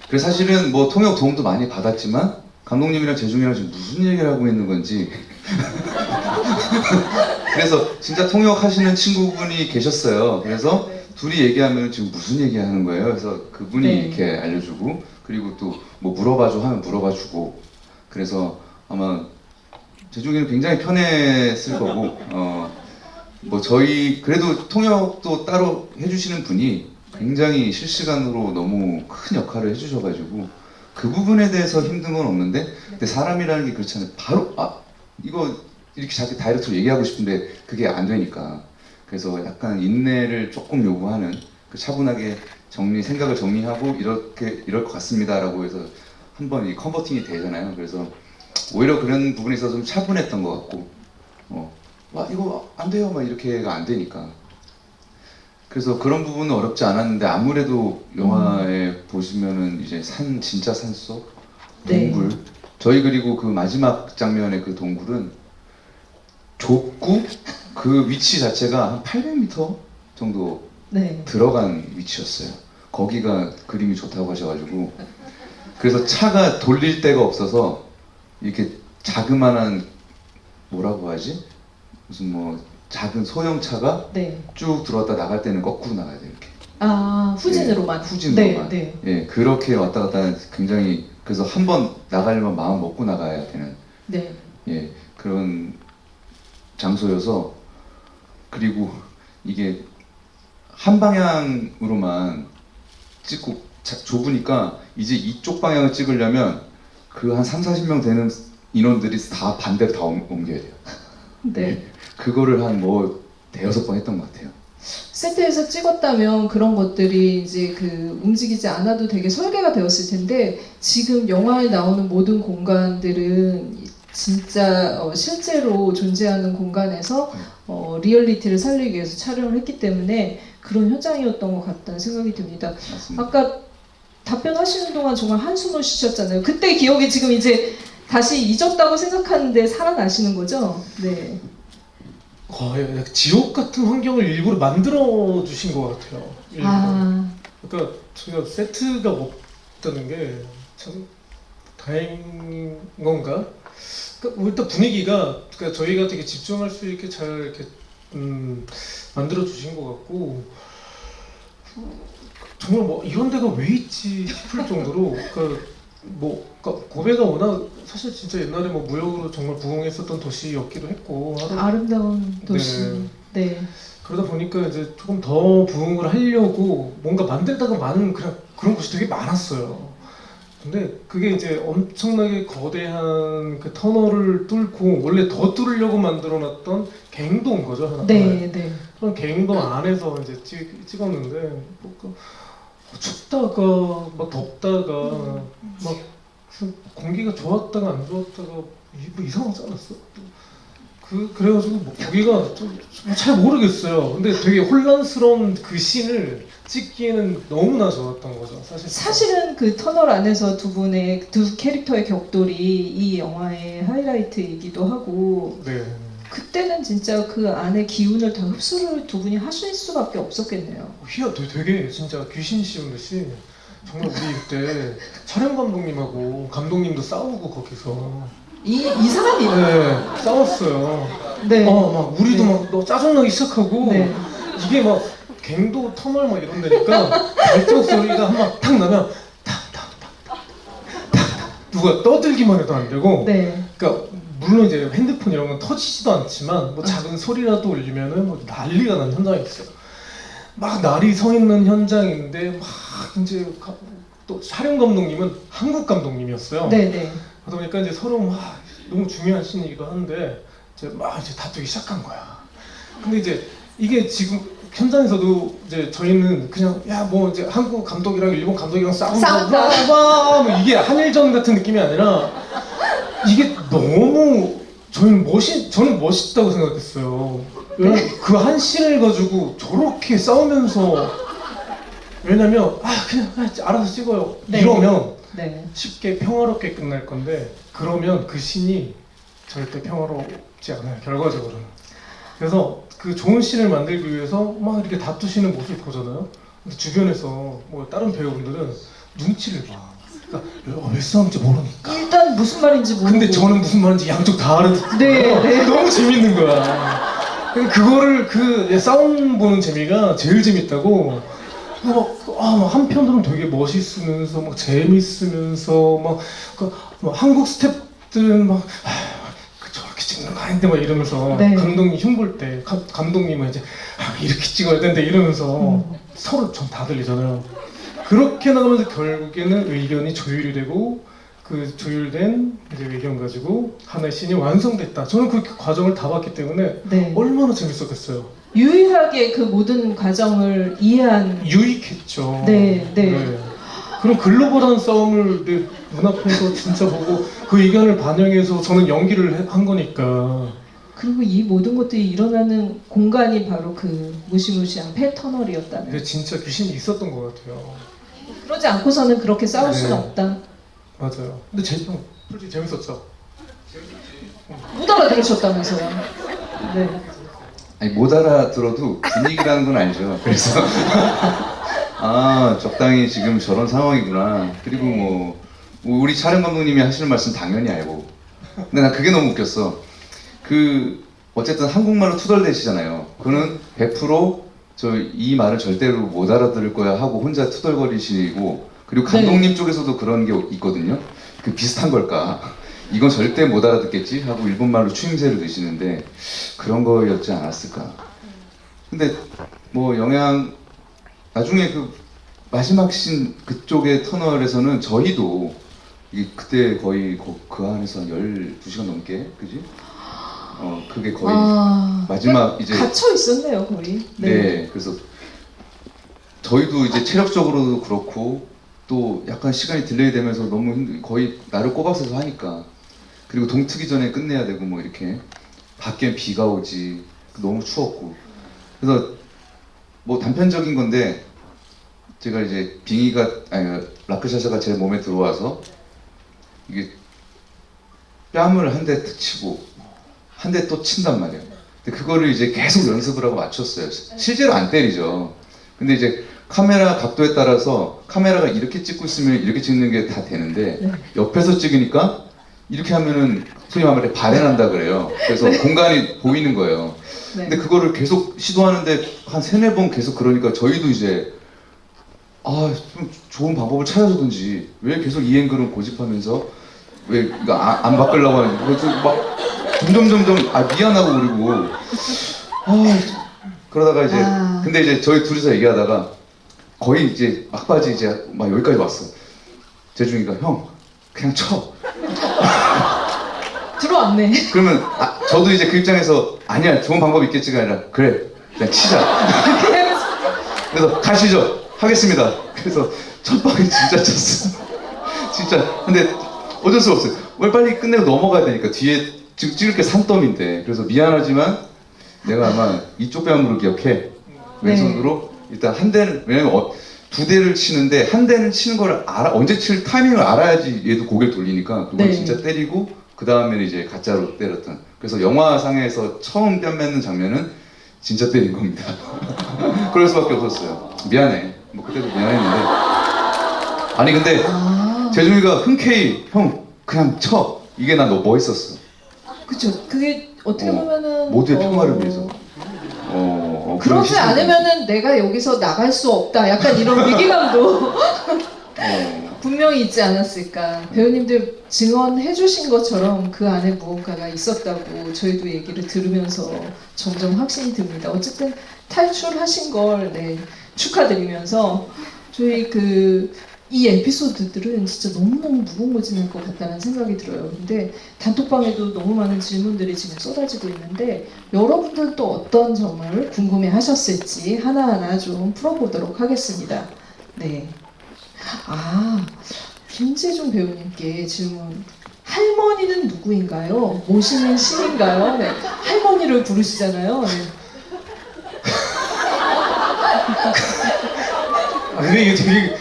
그래서 사실은 뭐 통역 도움도 많이 받았지만 감독님이랑 재중이랑 지금 무슨 얘기를 하고 있는 건지 그래서 진짜 통역하시는 친구분이 계셨어요. 그래서 둘이 얘기하면 지금 무슨 얘기하는 거예요? 그래서 그분이 네. 이렇게 알려주고, 그리고 또 뭐 물어봐줘 하면 물어봐주고, 그래서 아마 재중이는 굉장히 편했을 거고 뭐 저희 그래도 통역도 따로 해주시는 분이 굉장히 실시간으로 너무 큰 역할을 해주셔가지고 그 부분에 대해서 힘든 건 없는데 근데 사람이라는 게 그렇잖아요. 바로 이거 이렇게 자기 다이렉트로 얘기하고 싶은데 그게 안 되니까 그래서 약간 인내를 조금 요구하는 그 차분하게 생각을 정리하고 이럴 것 같습니다라고 해서 한번 이 컨버팅이 되잖아요. 그래서 오히려 그런 부분에 있어서 좀 차분했던 것 같고 이거 안 돼요 막 이렇게가 안 되니까 그래서 그런 부분은 어렵지 않았는데 아무래도 영화에 보시면은 이제 진짜 산속 동굴 네. 저희 그리고 그 마지막 장면의 그 동굴은 좁고 그 위치 자체가 한 800m 정도 네. 들어간 위치였어요. 거기가 그림이 좋다고 하셔가지고 그래서 차가 돌릴 데가 없어서 이렇게 자그만한 뭐라고 하지? 무슨 뭐 작은 소형차가 네. 쭉 들어왔다 나갈 때는 거꾸로 나가야 돼요. 이렇게. 후진으로만. 후진으로만. 네. 예, 그렇게 왔다 갔다 하는 굉장히 그래서 한 번 나가려면 마음 먹고 나가야 되는 네. 예, 그런 장소여서 그리고 이게 한 방향으로만 찍고 좁으니까 이제 이쪽 방향을 찍으려면 그 한 3, 40명 되는 인원들이 다 반대로 다 옮겨야 돼요. 네. 그거를 한 뭐 대여섯 번 했던 것 같아요. 세트에서 찍었다면 그런 것들이 이제 그 움직이지 않아도 되게 설계가 되었을 텐데 지금 영화에 나오는 모든 공간들은 진짜 실제로 존재하는 공간에서 리얼리티를 살리기 위해서 촬영을 했기 때문에 그런 현장이었던 것 같다는 생각이 듭니다. 맞습니다. 아까 답변하시는 동안 정말 한숨을 쉬셨잖아요. 그때 기억이 지금 이제 다시 잊었다고 생각하는데 살아나시는 거죠? 네. 약간 지옥 같은 환경을 일부러 만들어 주신 것 같아요. 일부러. 그러니까 저희가 세트가 없다는 게 참 다행인 건가? 그러니까 일단 분위기가 그러니까 저희가 되게 집중할 수 있게 잘 이렇게 만들어 주신 것 같고 정말 뭐 이런 데가 왜 있지 싶을 정도로 그러니까 고베가 워낙 사실 진짜 옛날에 뭐 무역으로 정말 부흥했었던 도시였기도 했고 아름다운 도시. 네. 그러다 보니까 이제 조금 더 부흥을 하려고 뭔가 만들다가 많은 그런 곳이 되게 많았어요. 근데 그게 이제 엄청나게 거대한 그 터널을 뚫고 원래 더 뚫으려고 만들어놨던 갱도인 거죠 하나. 네. 그런 갱도 안에서 이제 찍었는데 춥다가 막 덥다가 막 공기가 좋았다가 안 좋았다가 뭐 이상하지 않았어? 그래가지고 뭐 거기가 잘 모르겠어요. 근데 되게 혼란스러운 그 씬을 찍기에는 너무나 좋았던 거죠. 사실은 그 터널 안에서 두 캐릭터의 격돌이 이 영화의 하이라이트이기도 하고 네. 그때는 진짜 그 안에 기운을 다 흡수를 두 분이 하실 수밖에 없었겠네요. 되게 진짜 귀신 씌운 듯이 정말 우리 그때 촬영 감독님하고 감독님도 싸우고 거기서 이 사람이요? 네, 싸웠어요. 네. 막 우리도 네. 막 너 짜증나기 시작하고 네. 이게 막 갱도 터널 막 이런 데니까 발자국 소리가 한 번 탁 나면 탁탁탁탁탁 누가 떠들기만 해도 안 되고 네. 그러니까 물론 이제 핸드폰 이런 건 터지지도 않지만 뭐 작은 소리라도 울리면은 뭐 난리가 나는 현장이 있어요. 막 날이 서 있는 현장인데 막 이제 또 촬영 감독님은 한국 감독님이었어요. 네. 그러다 보니까 이제 서로 막 너무 중요한 씬이기도 한데 이제 다투기 시작한 거야. 근데 이제 이게 지금 현장에서도 이제 저희는 그냥 뭐 이제 한국 감독이랑 일본 감독이랑 싸운다 뭐 이게 한일전 같은 느낌이 아니라 이게 너무 저는 멋있다고 생각했어요. 왜냐면 그 한 씬을 가지고 저렇게 싸우면서 왜냐면 그냥 알아서 찍어요. 네. 이러면 네. 쉽게 평화롭게 끝날 건데 그러면 그 씬이 절대 평화롭지 않아요. 결과적으로는. 그래서 그 좋은 씬을 만들기 위해서 막 이렇게 다투시는 모습을 보잖아요. 근데 주변에서 뭐 다른 배우분들은 눈치를 봐. 그러니까 왜 싸움인지 모르니까. 일단 무슨 말인지 모르고. 근데 저는 무슨 말인지 양쪽 다 알아듣고. 네. 너무 재밌는 거야. 그거를 싸움 보는 재미가 제일 재밌다고. 한편으로는 되게 멋있으면서 막 재밌으면서 막 한국 스태프들은 막 저렇게 찍는 거 아닌데 막 이러면서 네. 감독님 흉볼 때 감독님은 이제 이렇게 찍어야 되는데 이러면서 서로 좀 다 들리잖아요. 그렇게 나가면서 결국에는 의견이 조율이 되고 그 조율된 이제 의견 가지고 하나의 씬이 완성됐다. 저는 그 과정을 다 봤기 때문에 네. 얼마나 재밌었겠어요. 유일하게 그 모든 과정을 이해한. 유익했죠. 네, 네. 그런 글로벌한 싸움을 내 눈앞에서 진짜 보고 그 의견을 반영해서 저는 연기를 한 거니까. 그리고 이 모든 것들이 일어나는 공간이 바로 그 무시무시한 폐터널이었다는. 근데 진짜 귀신이 있었던 것 같아요. 그러지 않고서는 그렇게 싸울 수는 네. 없다. 맞아요. 근데 솔직히 재밌었죠. 못 알아들으셨다면서요. 네. 아니 못 알아들어도 분위기라는 건 알죠. 그래서 아 적당히 지금 저런 상황이구나. 그리고 뭐 우리 촬영 감독님이 하시는 말씀 당연히 알고. 근데 난 그게 너무 웃겼어. 그 어쨌든 한국말로 투덜대시잖아요. 그는 100% 저 이 말을 절대로 못 알아들을 거야 하고 혼자 투덜거리시고, 그리고 감독님 쪽에서도 그런 게 있거든요. 그 비슷한 걸까? 이건 절대 못 알아듣겠지 하고 일본말로 추임새를 넣으시는데 그런 거였지 않았을까. 근데 뭐 나중에 그 마지막 씬 그쪽의 터널에서는 저희도 이게 그때 거의 그 안에서 한 12시간 넘게, 그지? 그게 거의 마지막 이제 갇혀 있었네요, 거의. 네, 그래서 저희도 이제 체력적으로도 그렇고 또 약간 시간이 딜레이 되면서 너무 거의 나를 꼬박서서 하니까, 그리고 동트기 전에 끝내야 되고 뭐 이렇게 밖에 비가 오지, 너무 추웠고. 그래서 뭐 단편적인 건데 제가 이제 라크샤샤가 제 몸에 들어와서 이게 뺨을 한 대 치고 한 대 또 친단 말이에요. 근데 그거를 이제 계속 연습을 하고 맞췄어요. 실제로 안 때리죠. 근데 이제 카메라 각도에 따라서 카메라가 이렇게 찍고 있으면 이렇게 찍는 게 다 되는데 옆에서 찍으니까 이렇게 하면은 소위 말해 발해난다 그래요. 그래서 공간이 보이는 거예요. 네. 근데 그거를 계속 시도하는데 한 3-4번 계속 그러니까 저희도 이제 좀 좋은 방법을 찾아주든지 왜 계속 이 앵글은 고집하면서 왜 이거 안 바꾸려고 하는지 그래서 막 점점 미안하고 그리고 그러다가 이제 근데 이제 저희 둘이서 얘기하다가 거의 이제 막바지 이제 막 여기까지 왔어. 재중이가 형 그냥 쳐. 들어왔네. 그러면 저도 이제 그 입장에서 아니야 좋은 방법이 있겠지가 아니라 그래 그냥 치자. 그래서 가시죠 하겠습니다. 그래서 첫 방에 진짜 쳤어. 진짜. 근데 어쩔 수 없어요. 왜 빨리 끝내고 넘어가야 되니까 뒤에 지금 찍을 게 산더미인데. 그래서 미안하지만 내가 아마 이쪽 뺨으로 기억해. 왼손으로 일단 한 대는, 왜냐면 2대를 치는데 한 대는 치는 걸 언제 칠 타이밍을 알아야지 얘도 고개를 돌리니까 그걸 진짜 때리고 그 다음에는 이제 가짜로 때렸던. 그래서 영화상에서 처음 뺨 맞는 장면은 진짜 때린 겁니다. 그럴 수밖에 없었어요. 미안해. 뭐 그때도 미안했는데. 아니 근데 재중이가 흔쾌히 형 그냥 쳐. 이게 난 너무 멋있었어. 그쵸. 그게 어떻게 보면은 모두의 평화를 위해서. 그러지 않으면은 내가 여기서 나갈 수 없다. 약간 이런 위기감도 분명히 있지 않았을까. 배우님들 증언해주신 것처럼 그 안에 무언가가 있었다고 저희도 얘기를 들으면서 점점 확신이 듭니다. 어쨌든 탈출하신 걸 축하드리면서 저희 이 에피소드들은 진짜 너무너무 무궁무진할 것 같다는 생각이 들어요. 근데 단톡방에도 너무 많은 질문들이 지금 쏟아지고 있는데 여러분들 또 어떤 점을 궁금해 하셨을지 하나하나 좀 풀어보도록 하겠습니다. 네. 김재중 배우님께 질문. 할머니는 누구인가요? 모시는 신인가요? 네. 할머니를 부르시잖아요. 네. 근데 이게 되게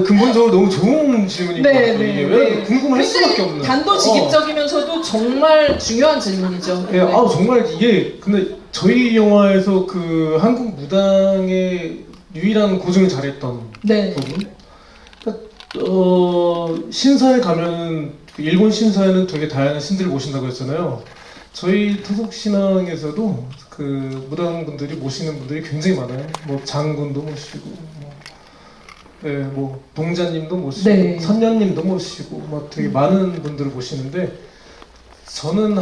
근본적으로 너무 좋은 질문인 것 같아요. 이게 왜 궁금할 수밖에 없는. 단도직입적이면서도 정말 중요한 질문이죠. 네, 정말 이게 근데 저희 영화에서 그 한국 무당의 유일한 고증을 잘했던 부분. 그러니까, 신사에 가면 일본 신사에는 되게 다양한 신들을 모신다고 했잖아요. 저희 토속 신앙에서도 그 무당분들이 모시는 분들이 굉장히 많아요. 뭐 장군도 모시고. 뭐 동자님도 모시고 선녀님도 모시고 막 되게 많은 분들을 모시는데 저는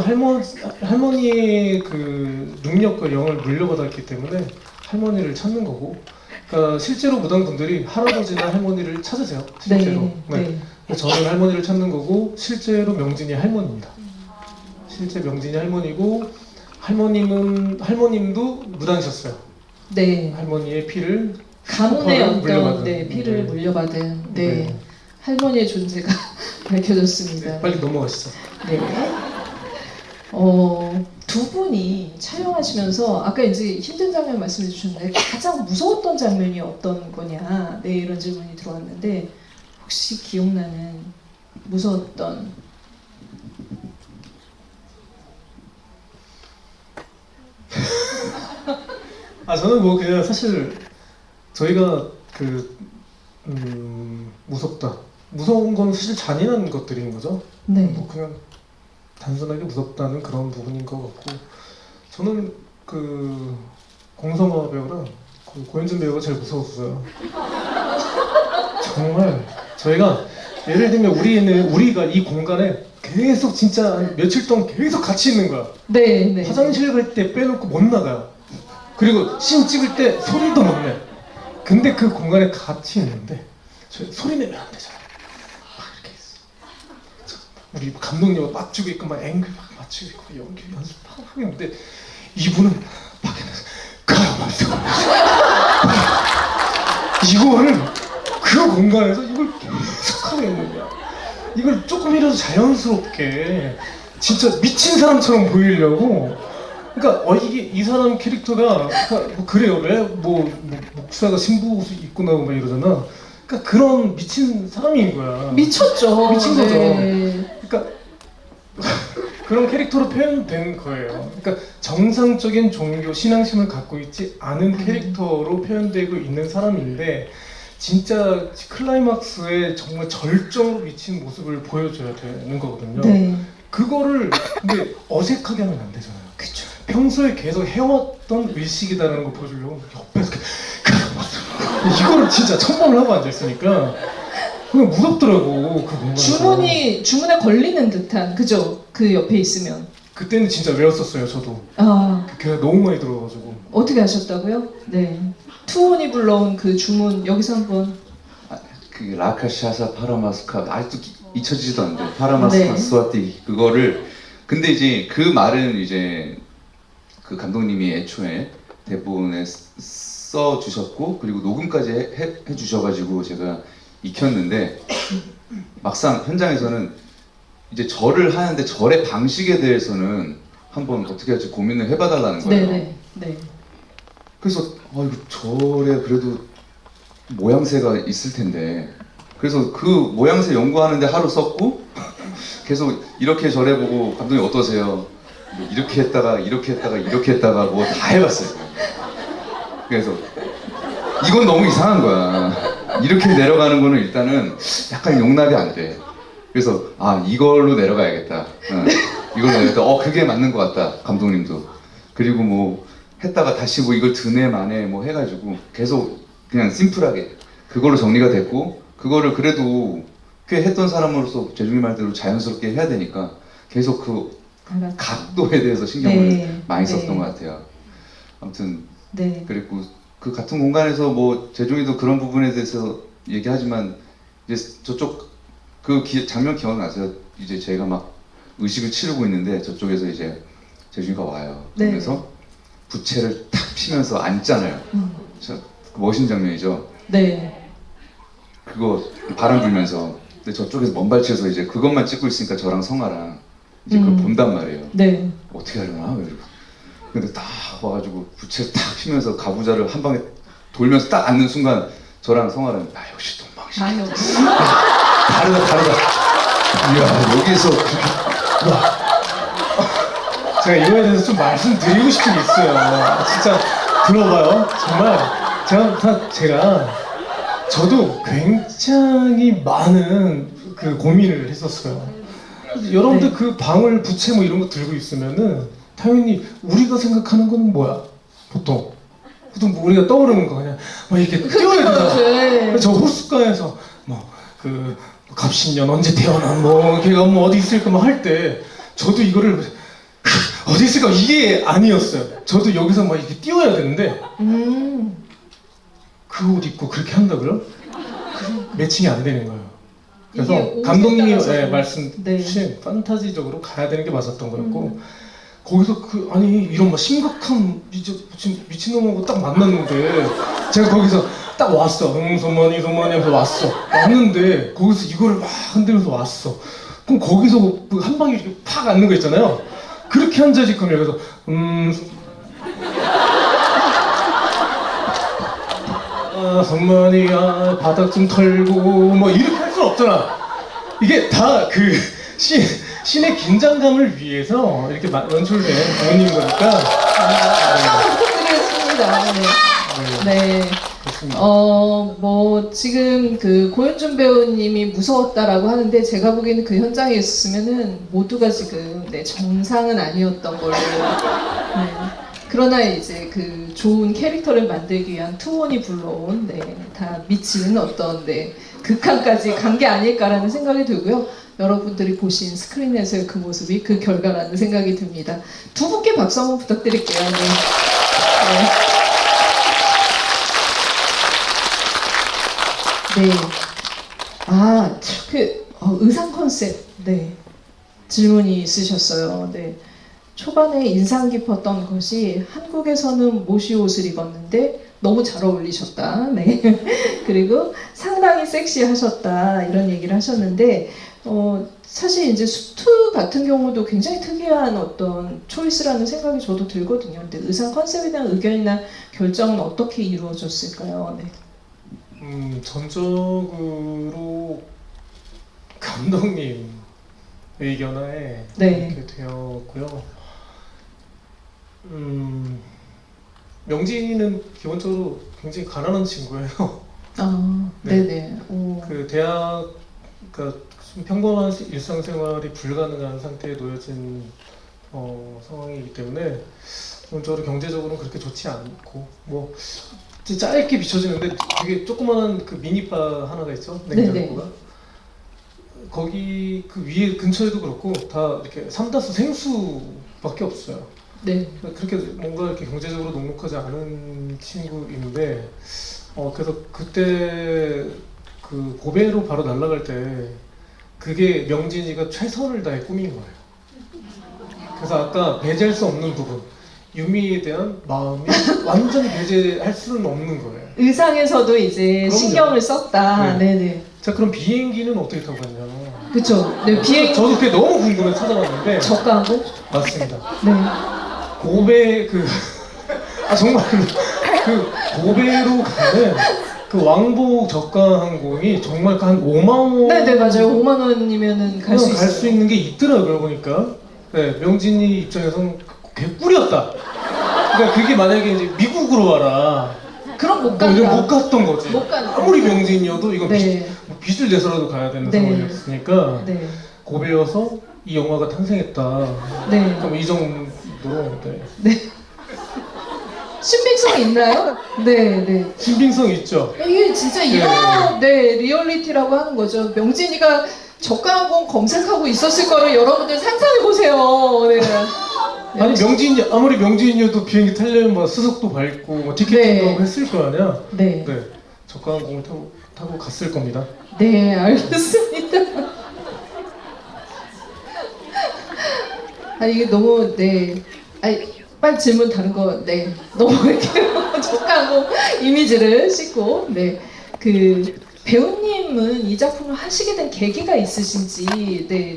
할머니의 그 능력과 영을 물려받았기 때문에 할머니를 찾는 거고, 그러니까 실제로 무당분들이 할아버지나 할머니를 찾으세요. 실제로. 네. 저는 할머니를 찾는 거고 실제로 명진이 할머니입니다. 실제 명진이 할머니고 할머님도 무당이셨어요. 네. 할머니의 피를 가문의 슈퍼를 어떤 물려받은. 네, 피를 네. 물려받은 네. 할머니의 존재가 밝혀졌습니다. 네, 빨리 넘어가시죠. 네. 두 분이 촬영하시면서 아까 이제 힘든 장면 말씀해 주셨는데 가장 무서웠던 장면이 어떤 거냐, 네, 이런 질문이 들어왔는데 혹시 기억나는 무서웠던 저는 뭐 그냥 사실 저희가 무섭다. 무서운 건 사실 잔인한 것들인 거죠. 네. 뭐 그냥 단순하게 무섭다는 그런 부분인 것 같고, 저는 그 공성화 배우랑 그 고현준 배우가 제일 무서웠어요. 정말 저희가 예를 들면 우리가 이 공간에 계속 진짜 한 며칠 동안 계속 같이 있는 거야. 네, 네. 화장실 갈 때 빼놓고 못 나가요. 그리고 씬 찍을 때 소리도 못 내. 근데 그 공간에 같이 있는데 저희 소리 내면 안 되잖아요. 막 이렇게 있어. 우리 감독님과 맞추고 있고 막 앵글 막 맞추고 있고 연기 연습 막 하고 있는데 이분은 밖에서 가만있어. 이거를 그 공간에서 이걸 계속 하고 있는 거야. 이걸 조금이라도 자연스럽게 진짜 미친 사람처럼 보이려고. 그러니까 이게 이 사람 캐릭터가 그러니까 뭐 그래요. 왜 목사가 신부 옷 입고 나오고 막 이러잖아. 그러니까 그런 미친 사람인 거야. 미쳤죠. 미친 거죠. 네. 그러니까 그런 캐릭터로 표현된 거예요. 그러니까 정상적인 종교 신앙심을 갖고 있지 않은 캐릭터로 표현되고 있는 사람인데 진짜 클라이막스에 정말 절정으로 미친 모습을 보여줘야 되는 거거든요. 네. 그거를 근데 어색하게 하면 안 되잖아요. 그쵸. 평소에 계속 해왔던 의식이다라는 거 보여주려고 옆에서 이거를 진짜 천번을 하고 앉아있으니까 그냥 무섭더라고. 그 공간에서. 주문에 걸리는 듯한, 그죠? 그 옆에 있으면. 그때는 진짜 외웠었어요. 저도 아, 걔가 너무 많이 들어가지고. 어떻게 하셨다고요? 네. 투혼이 불러온 그 주문 여기서 한번. 그 라카샤사 파라마스카 아직도 잊혀지지도 않는데 파라마스카 네. 스와티 그거를 근데 이제 그 말은 이제 그 감독님이 애초에 대본에 써 주셨고 그리고 녹음까지 해 주셔가지고 제가 익혔는데 막상 현장에서는 이제 절을 하는데 절의 방식에 대해서는 한번 어떻게 할지 고민을 해봐달라는 거예요. 네네. 네. 그래서 이거 절에 그래도 모양새가 있을 텐데 그래서 그 모양새 연구하는데 하루 썼고 계속 이렇게 절해보고 감독님 어떠세요? 뭐 이렇게 했다가 이렇게 했다가 이렇게 했다가 뭐 다 해봤어요. 그래서 이건 너무 이상한 거야. 이렇게 내려가는 거는 일단은 약간 용납이 안 돼. 그래서 이걸로 내려가야겠다. 이걸로 내려가야겠다. 그게 맞는 것 같다. 감독님도. 그리고 뭐 했다가 다시 뭐 이걸 드네 마네 뭐 해가지고 계속 그냥 심플하게 그걸로 정리가 됐고 그거를 그래도 꽤 했던 사람으로서 재중이 말대로 자연스럽게 해야 되니까 계속 그 각도에 대해서 신경을 많이 썼던 것 같아요. 아무튼 그랬고 그 같은 공간에서 뭐 재중이도 그런 부분에 대해서 얘기하지만 이제 저쪽 그 장면 기억나세요? 이제 제가 막 의식을 치르고 있는데 저쪽에서 이제 재중이가 와요. 그래서 부채를 탁 피면서 앉잖아요. 멋진 장면이죠. 네. 그거 바람 불면서 근데 저쪽에서 먼발치에서 이제 그것만 찍고 있으니까 저랑 성아랑 이제 그걸 본단 말이에요. 네. 어떻게 하려나? 이러고. 근데 딱 와가지고 부채를 탁 피면서 가부좌를 한 방에 돌면서 딱 앉는 순간 저랑 성아랑 역시 동방신. 역시. 다르다. 이야 여기서 제가 이거에 대해서 좀 말씀드리고 싶은 게 있어요. 진짜 들어봐요. 정말 저도 굉장히 많은 그 고민을 했었어요. 여러분들 그 방울 부채 뭐 이런 거 들고 있으면은 당연히 우리가 생각하는 건 뭐야? 보통 뭐 우리가 떠오르는 거 그냥 막 이렇게 뛰어야 되잖아. 저 호숫가에서 뭐 그 갑신년 언제 태어난 뭐 걔가 뭐 어디 있을까 막 할 때 저도 이거를 어디 있을까 이게 아니었어요. 저도 여기서 막 이렇게 띄워야 되는데 그 옷 입고 그렇게 한다고요? 매칭이 안 되는 거예요. 이게 그래서 옷에 감독님이 따라서 말씀 네. 주신 판타지적으로 가야 되는 게 맞았던 거였고 거기서 아니 이런 막 심각한 이제 지금 미친놈하고 딱 만났는데 제가 거기서 딱 왔어. 손만이 하면서 왔는데 거기서 이거를 막 흔들면서 왔어. 그럼 거기서 한 방에 이렇게 팍 앉는 거 있잖아요. 그렇게 앉아지거든요. 그래서 손만이 바닥 좀 털고 뭐 이렇게 할 수는 없잖아. 이게 다 그 신의 긴장감을 위해서 이렇게 연출된 공연인 거니까. 한번 부탁드리겠습니다. 네. 그렇습니다. 뭐, 지금 그 고현준 배우님이 무서웠다라고 하는데 제가 보기에는 그 현장에 있었으면은 모두가 지금 정상은 아니었던 걸로. 네. 그러나 이제 그 좋은 캐릭터를 만들기 위한 투혼이 불러온 다 미치는 어떤 극한까지 간 게 아닐까라는 생각이 들고요. 여러분들이 보신 스크린에서의 그 모습이 그 결과라는 생각이 듭니다. 두 분께 박수 한번 부탁드릴게요. 네. 의상 컨셉, 질문이 있으셨어요. 초반에 인상 깊었던 것이 한국에서는 모시 옷을 입었는데 너무 잘 어울리셨다. 그리고 상당히 섹시하셨다. 이런 얘기를 하셨는데, 사실 이제 수트 같은 경우도 굉장히 특이한 어떤 초이스라는 생각이 저도 들거든요. 근데 의상 컨셉에 대한 의견이나 결정은 어떻게 이루어졌을까요? 전적으로 감독님 의견하에 네. 이렇게 되었고요. 명진이는 기본적으로 굉장히 가난한 친구예요. 네네. 오. 그 대학, 그러니까 좀 평범한 일상생활이 불가능한 상태에 놓여진 상황이기 때문에 기본적으로 경제적으로는 그렇게 좋지 않고 뭐 짧게 비춰지는데 되게 조그만한 그 미니바 하나가 있죠, 냉장고가. 거기 그 위에 근처에도 그렇고 다 이렇게 삼다수 생수밖에 없어요. 네. 그렇게 뭔가 이렇게 경제적으로 넉넉하지 않은 친구인데 그래서 그때 그 고베로 바로 날아갈 때 그게 명진이가 최선을 다해 꾸민 거예요. 그래서 아까 배제할 수 없는 부분, 유미에 대한 마음이 완전히 배제할 수는 없는 거예요. 의상에서도 이제 그럼요. 신경을 썼다. 네. 네네. 자, 그럼 비행기는 어떻게 타고 갔냐? 그쵸. 네, 비행 저도 그게 너무 궁금해 찾아봤는데 저가고. 맞습니다. 네. 고베 정말 그 고베로 가는 그 왕복 저가 항공이 정말 한 5만 원. 네네 맞아요. 5만 원이면은 갈 수 있어요. 갈 수 있는 게 있더라고요 보니까. 네, 명진이 입장에서는 개꿀이었다. 그러니까 그게 만약에 이제 미국으로 와라. 그럼 못 뭐 간다. 이런 못 갔던 거지. 못 간다. 아무리 명진이어도 이건 네. 빚을 내서라도 가야 되는 네. 상황이었으니까 네. 고베여서 이 영화가 탄생했다. 네. 그럼 이 정도로 네. 신빙성 있나요? 네, 네. 신빙성 있죠. 이게 진짜 이런 리얼리티라고 하는 거죠. 명진이가 저가항공 검색하고 있었을 거를 여러분들 상상해 보세요. 네. 아니 아무리 명진이어도 비행기 타려면 막 수석도 밟고 뭐 티켓팅도 네. 하고 했을 거 아니야. 네. 네, 저가항공을 타고 갔을 겁니다. 네, 알겠습니다. 이게 너무 빨리 질문 다른 거 너무 이렇게 저가항공 이미지를 싣고 그 배우님은 이 작품을 하시게 된 계기가 있으신지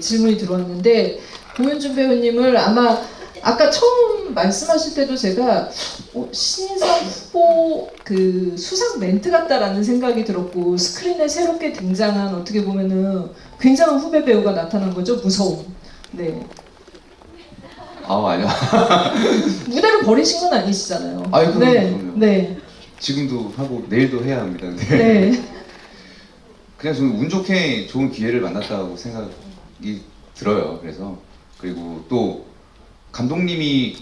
질문이 들어왔는데 고현준 배우님을 아마 아까 처음 말씀하실 때도 제가 신인상 후보 그 수상 멘트 같다라는 생각이 들었고 스크린에 새롭게 등장한 어떻게 보면은 굉장한 후배 배우가 나타난 거죠. 무서움. 네. 아니요. 무대를 버리신 건 아니시잖아요. 그럼요. 네. 지금도 하고 내일도 해야 합니다. 네. 그냥 저는 운 좋게 좋은 기회를 만났다고 생각이 들어요. 그리고 또 감독님이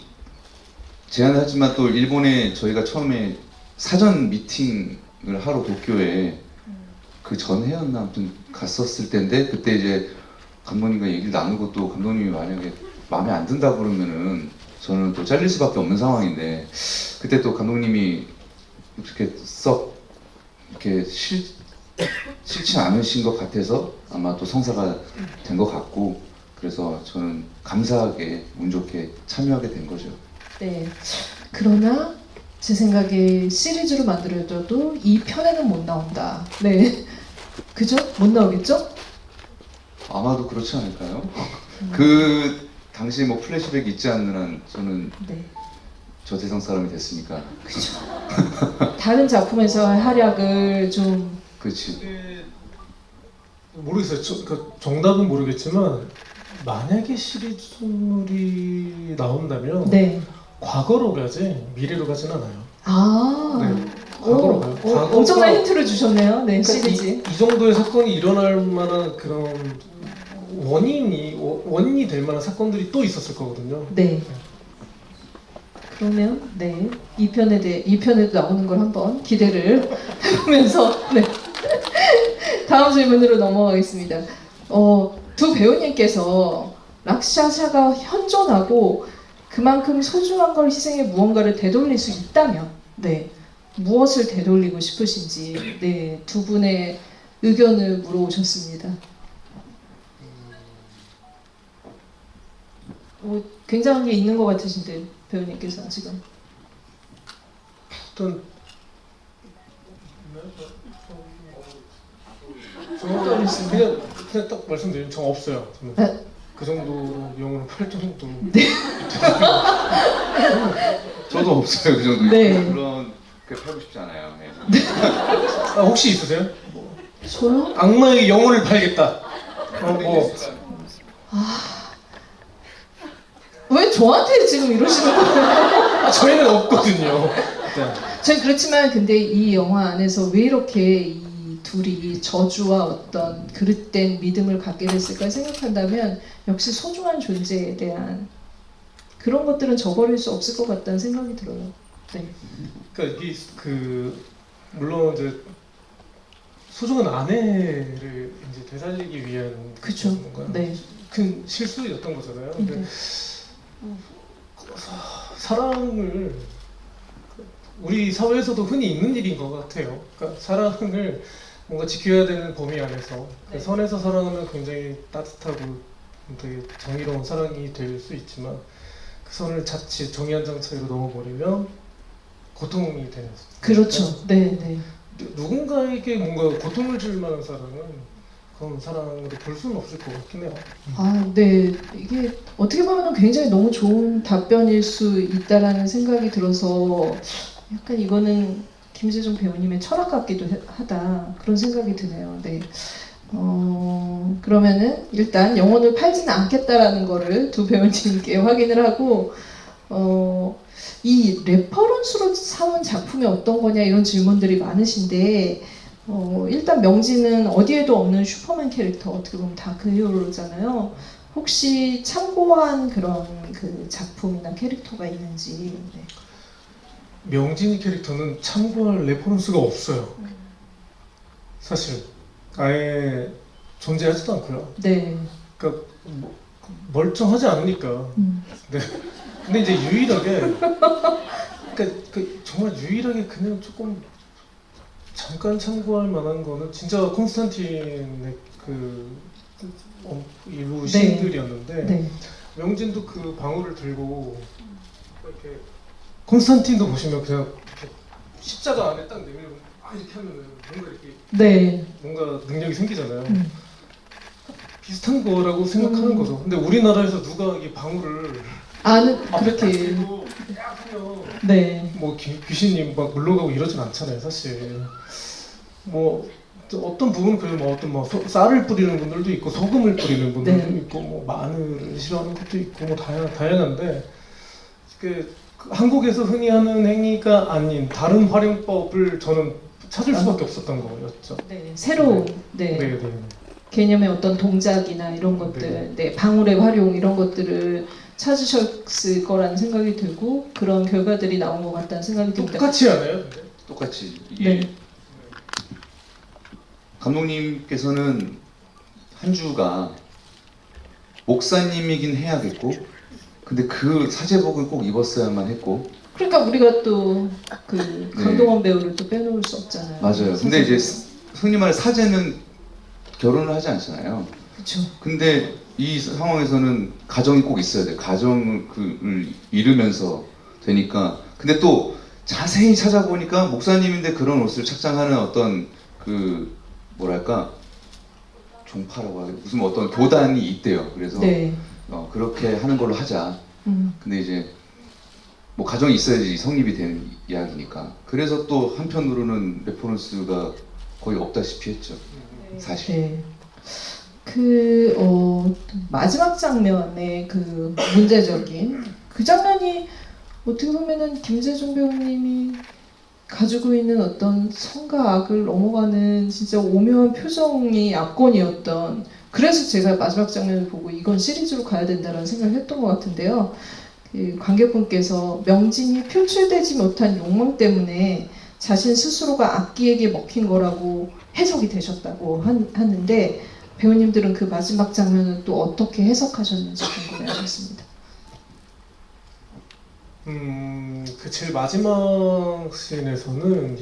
제안을 하지만 또 일본에 저희가 처음에 사전 미팅을 하러 도쿄에 그 전해였나 아무튼 갔었을 때인데 그때 이제 감독님과 얘기를 나누고 또 감독님이 만약에 마음에 안 든다 그러면은 저는 또 잘릴 수밖에 없는 상황인데 그때 또 감독님이 이렇게 썩 이렇게 싫지 않으신 것 같아서 아마 또 성사가 된 것 같고 그래서 저는 감사하게 운 좋게 참여하게 된 거죠. 네. 그러나 제 생각에 시리즈로 만들어져도 이 편에는 못 나온다. 네. 그죠? 못 나오겠죠? 아마도 그렇지 않을까요? 그 당시 뭐 플래시백이 있지 않는 한 저는 네. 저 세상 사람이 됐으니까. 그죠. 다른 작품에서의 활약을 좀 그렇지. 모르겠어요. 그 정답은 모르겠지만 만약에 시리즈물이 나온다면 네. 과거로 가지 미래로 가진 않아요. 아. 네. 과거로 가요. 과거가- 엄청난 힌트를 주셨네요. 네, 그러니까 시리즈. 이 정도의 사건이 일어날 만한 그런 원인이 될 만한 사건들이 또 있었을 거거든요. 네. 그러면 네, 2편에도 나오는 걸 한번 기대를 해보면서 네. 다음 질문으로 넘어가겠습니다. 두 배우님께서 락샤샤가 현존하고 그만큼 소중한 걸 희생해 무언가를 되돌릴 수 있다면 네, 무엇을 되돌리고 싶으신지 네, 두 분의 의견을 물어오셨습니다. 굉장한 게 있는 것 같으신데 배우님께서 지금. 어떤 그냥 딱 말씀드리면 저 없어요. 저는 네. 그 정도로 영혼을 팔 정도. 저도 없어요 그 정도. 네. 그런 그 팔고 싶지 않아요. 네. 혹시 있으세요? 저요? 악마의 영혼을 팔겠다. 왜 저한테 지금 이러시는 거예요? 저희는 없거든요. 네. 전 그렇지만 근데 이 영화 안에서 왜 이렇게 이 둘이 저주와 어떤 그릇된 믿음을 갖게 됐을까 생각한다면 역시 소중한 존재에 대한 그런 것들은 저버릴 수 없을 것 같다는 생각이 들어요. 네. 그러니까 이게 물론 이제 소중한 아내를 이제 되살리기 위한 그쵸. 뭔가 네. 큰 실수였던 거잖아요. 근데 네. 사랑을 우리 사회에서도 흔히 있는 일인 것 같아요. 그러니까 사랑을 뭔가 지켜야 되는 범위 안에서 네. 선에서 사랑하면 굉장히 따뜻하고 되게 정의로운 사랑이 될 수 있지만 그 선을 자칫 정의 한 장 차이로 넘어버리면 고통이 되는. 그렇죠. 네, 네. 누군가에게 뭔가 고통을 줄 만한 사랑은 그런 사랑으로 볼 수는 없을 것 같긴 해요. 아, 네. 이게 어떻게 보면 굉장히 너무 좋은 답변일 수 있다라는 생각이 들어서 약간 이거는 김세종 배우님의 철학 같기도 하다 그런 생각이 드네요. 네. 그러면은 일단 영혼을 팔지는 않겠다라는 거를 두 배우님께 확인을 하고 이 레퍼런스로 삼은 작품이 어떤 거냐 이런 질문들이 많으신데 일단 명진은 어디에도 없는 슈퍼맨 캐릭터 어떻게 보면 다 그 히어로잖아요. 혹시 참고한 그런 그 작품이나 캐릭터가 있는지. 네. 명진이 캐릭터는 참고할 레퍼런스가 없어요. 사실 아예 존재하지도 않고요. 네. 그러니까 멀쩡하지 않으니까. 네. 근데 이제 유일하게 정말 유일하게 그냥 조금 잠깐 참고할 만한 거는 진짜 콘스탄틴의 일부 네. 시인들이었는데 네. 명진도 그 방울을 들고 이렇게 콘스탄틴도 보시면 그냥 이렇게 십자가 안에 딱 내밀고 이렇게 하면은 뭔가 이렇게 네. 뭔가 능력이 생기잖아요. 비슷한 거라고 생각하는 거죠. 근데 우리나라에서 누가 이 방울을 아는 앞에 딱 그렇게. 들고 딱 하면 네. 뭐 귀신이 막 물러가고 이러진 않잖아요, 사실. 뭐 어떤 부분은 그래도 뭐 어떤 뭐 쌀을 뿌리는 분들도 있고 소금을 뿌리는 분들도 네. 있고 뭐 마늘을 싫어하는 것도 있고 뭐 다양한데 그 한국에서 흔히 하는 행위가 아닌 다른 활용법을 저는 찾을 수밖에 없었던 거였죠. 네. 새로운 네. 네. 개념의 어떤 동작이나 이런 것들, 네. 방울의 활용 이런 것들을 찾으셨을 거라는 생각이 들고 그런 결과들이 나온 것 같다는 생각이 듭니다. 똑같이 하나요? 근데? 똑같이 이게 네. 감독님께서는 한 주가 목사님이긴 해야겠고, 근데 그 사제복을 꼭 입었어야만 했고, 그러니까 우리가 또 그 강동원 배우를 또 빼놓을 수 없잖아요. 맞아요. 근데 이제 흔히 말해 사제는 결혼을 하지 않잖아요. 그렇죠. 근데 이 상황에서는 가정이 꼭 있어야 돼. 가정을 이루면서 되니까. 근데 또 자세히 찾아보니까 목사님인데 그런 옷을 착장하는 어떤 그 뭐랄까 종파라고 하겠 무슨 어떤 교단이 있대요. 그래서 네. 그렇게 하는 걸로 하자. 근데 이제 뭐 가정이 있어야지 성립이 되는 이야기니까. 그래서 또 한편으로는 레퍼런스가 거의 없다시피 했죠. 사실. 네. 마지막 장면의 그 문제적인 그 장면이 어떻게 보면은 김재중 배우님이 가지고 있는 어떤 선과 악을 넘어가는 진짜 오묘한 표정이 압권이었던, 그래서 제가 마지막 장면을 보고 이건 시리즈로 가야 된다는 생각을 했던 것 같은데요. 그 관객분께서 명진이 표출되지 못한 욕망 때문에 자신 스스로가 악기에게 먹힌 거라고 해석이 되셨다고 하는데, 배우님들은 그 마지막 장면을 또 어떻게 해석하셨는지 궁금해하셨습니다. 그 제일 마지막 씬에서는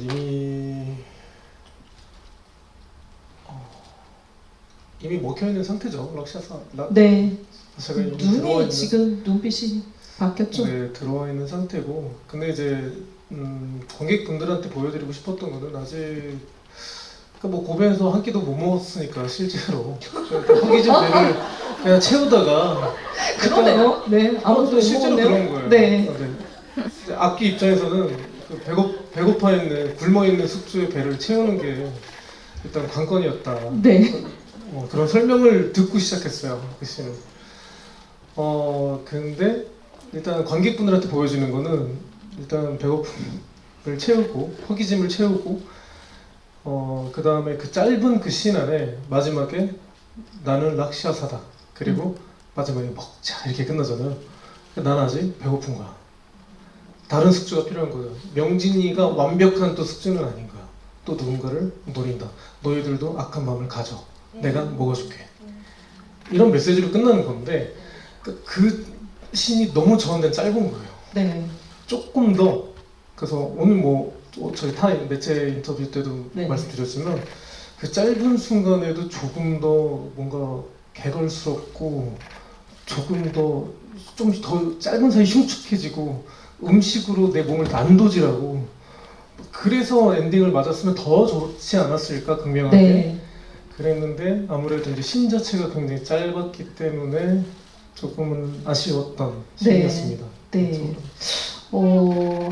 이미 먹혀 있는 상태죠. 네. 제가 이미 들어와 눈이 있는, 지금 눈빛이 바뀌었죠? 네, 들어와 있는 상태고, 근데 이제 관객분들한테 보여드리고 싶었던 거는 아직 뭐 고베에서 한 끼도 못 먹었으니까 실제로 허기진 배를 그냥 채우다가 그러네요. 네. 아무도 못 실제로 먹었네요. 그런 거예요. 네. 이제 악기 입장에서는 그 배고파 있는 굶어 있는 숙주의 배를 채우는 게 일단 관건이었다. 네. 그런 설명을 듣고 시작했어요. 그 씬은. 근데 일단 관객분들한테 보여지는 거는 일단 배고픔을 채우고 허기짐을 채우고 그 다음에 그 짧은 그 씬 안에 마지막에 나는 락시아사다. 그리고 마지막에 먹자 이렇게 끝나잖아요. 난 아직 배고픈 거야. 다른 숙주가 필요한 거예요. 명진이가 완벽한 또 숙주는 아닌 거야. 또 누군가를 노린다. 너희들도 악한 마음을 가져. 내가 먹어줄게. 이런 메시지로 끝나는 건데 그 씬이 너무 저한테는 짧은 거예요. 네. 조금 더, 그래서 오늘 뭐 저희 타임 매체 인터뷰 때도 네. 말씀드렸지만 그 짧은 순간에도 조금 더 뭔가 개걸스럽고 조금 더 좀 더 짧은 사이 흉측해지고 음식으로 내 몸을 난도질하고, 그래서 엔딩을 맞았으면 더 좋지 않았을까 극명하게. 네. 그랬는데 아무래도 이제 신 자체가 굉장히 짧았기 때문에 조금은 아쉬웠던 씬이었습니다. 네.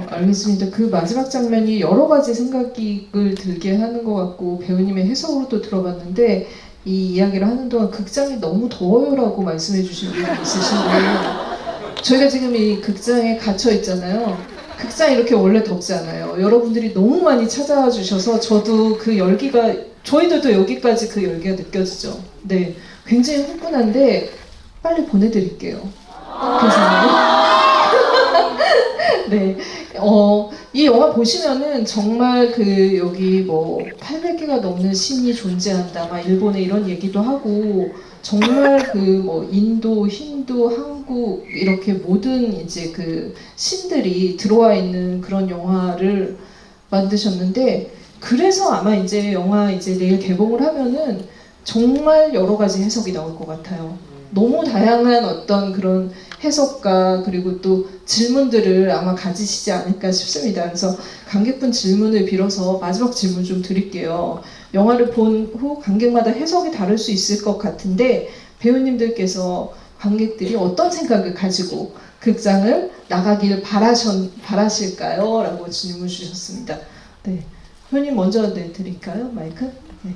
알겠습니다. 그 마지막 장면이 여러 가지 생각을 들게 하는 것 같고, 배우님의 해석으로 또 들어봤는데, 이 이야기를 하는 동안 극장이 너무 더워요라고 말씀해 주신 분이 있으신데, 저희가 지금 이 극장에 갇혀 있잖아요. 극장이 이렇게 원래 덥지 않아요. 여러분들이 너무 많이 찾아와 주셔서 저도 그 열기가, 저희들도 여기까지 그 열기가 느껴지죠. 네, 굉장히 흥분한데 빨리 보내드릴게요. 괜찮아요? 네, 이 영화 보시면은 정말 그 여기 뭐 800개가 넘는 신이 존재한다, 막 일본에 이런 얘기도 하고, 정말 그 뭐 인도, 힌두, 한국 이렇게 모든 이제 그 신들이 들어와 있는 그런 영화를 만드셨는데, 그래서 아마 이제 영화 이제 내일 개봉을 하면은 정말 여러 가지 해석이 나올 것 같아요. 너무 다양한 어떤 그런 해석과 그리고 또 질문들을 아마 가지시지 않을까 싶습니다. 그래서 관객분 질문을 빌어서 마지막 질문 좀 드릴게요. 영화를 본 후 관객마다 해석이 다를 수 있을 것 같은데, 배우님들께서 관객들이 어떤 생각을 가지고 극장을 나가길 바라실까요? 라고 질문 주셨습니다. 네, 회원님 먼저 드릴까요? 마이크? 네.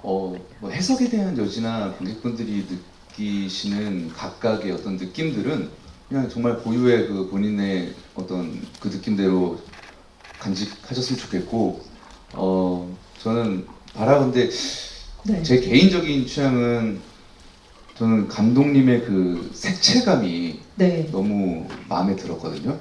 뭐 해석에 대한 여지나 관객분들이 느끼시는 각각의 어떤 느낌들은 그냥 정말 고유의 그 본인의 어떤 그 느낌대로 간직하셨으면 좋겠고, 저는 바라건대 네. 제 개인적인 취향은 저는 감독님의 그 색채감이 네. 너무 마음에 들었거든요.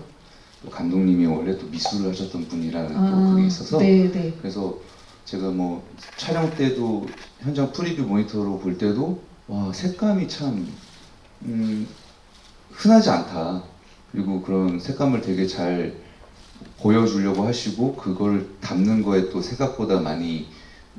또 감독님이 원래 또 미술을 하셨던 분이라는 또 그게 있어서 네. 그래서 제가 뭐 촬영 때도 현장 프리뷰 모니터로 볼 때도 와, 색감이 참 흔하지 않다. 그리고 그런 색감을 되게 잘 보여주려고 하시고 그걸 담는 거에 또 생각보다 많이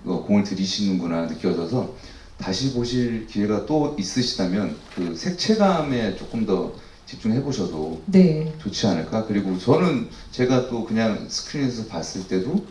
공을 들이시는구나 느껴져서 다시 보실 기회가 또 있으시다면 그 색채감에 조금 더 집중해 보셔도 네. 좋지 않을까. 그리고 저는 제가 또 그냥 스크린에서 봤을 때도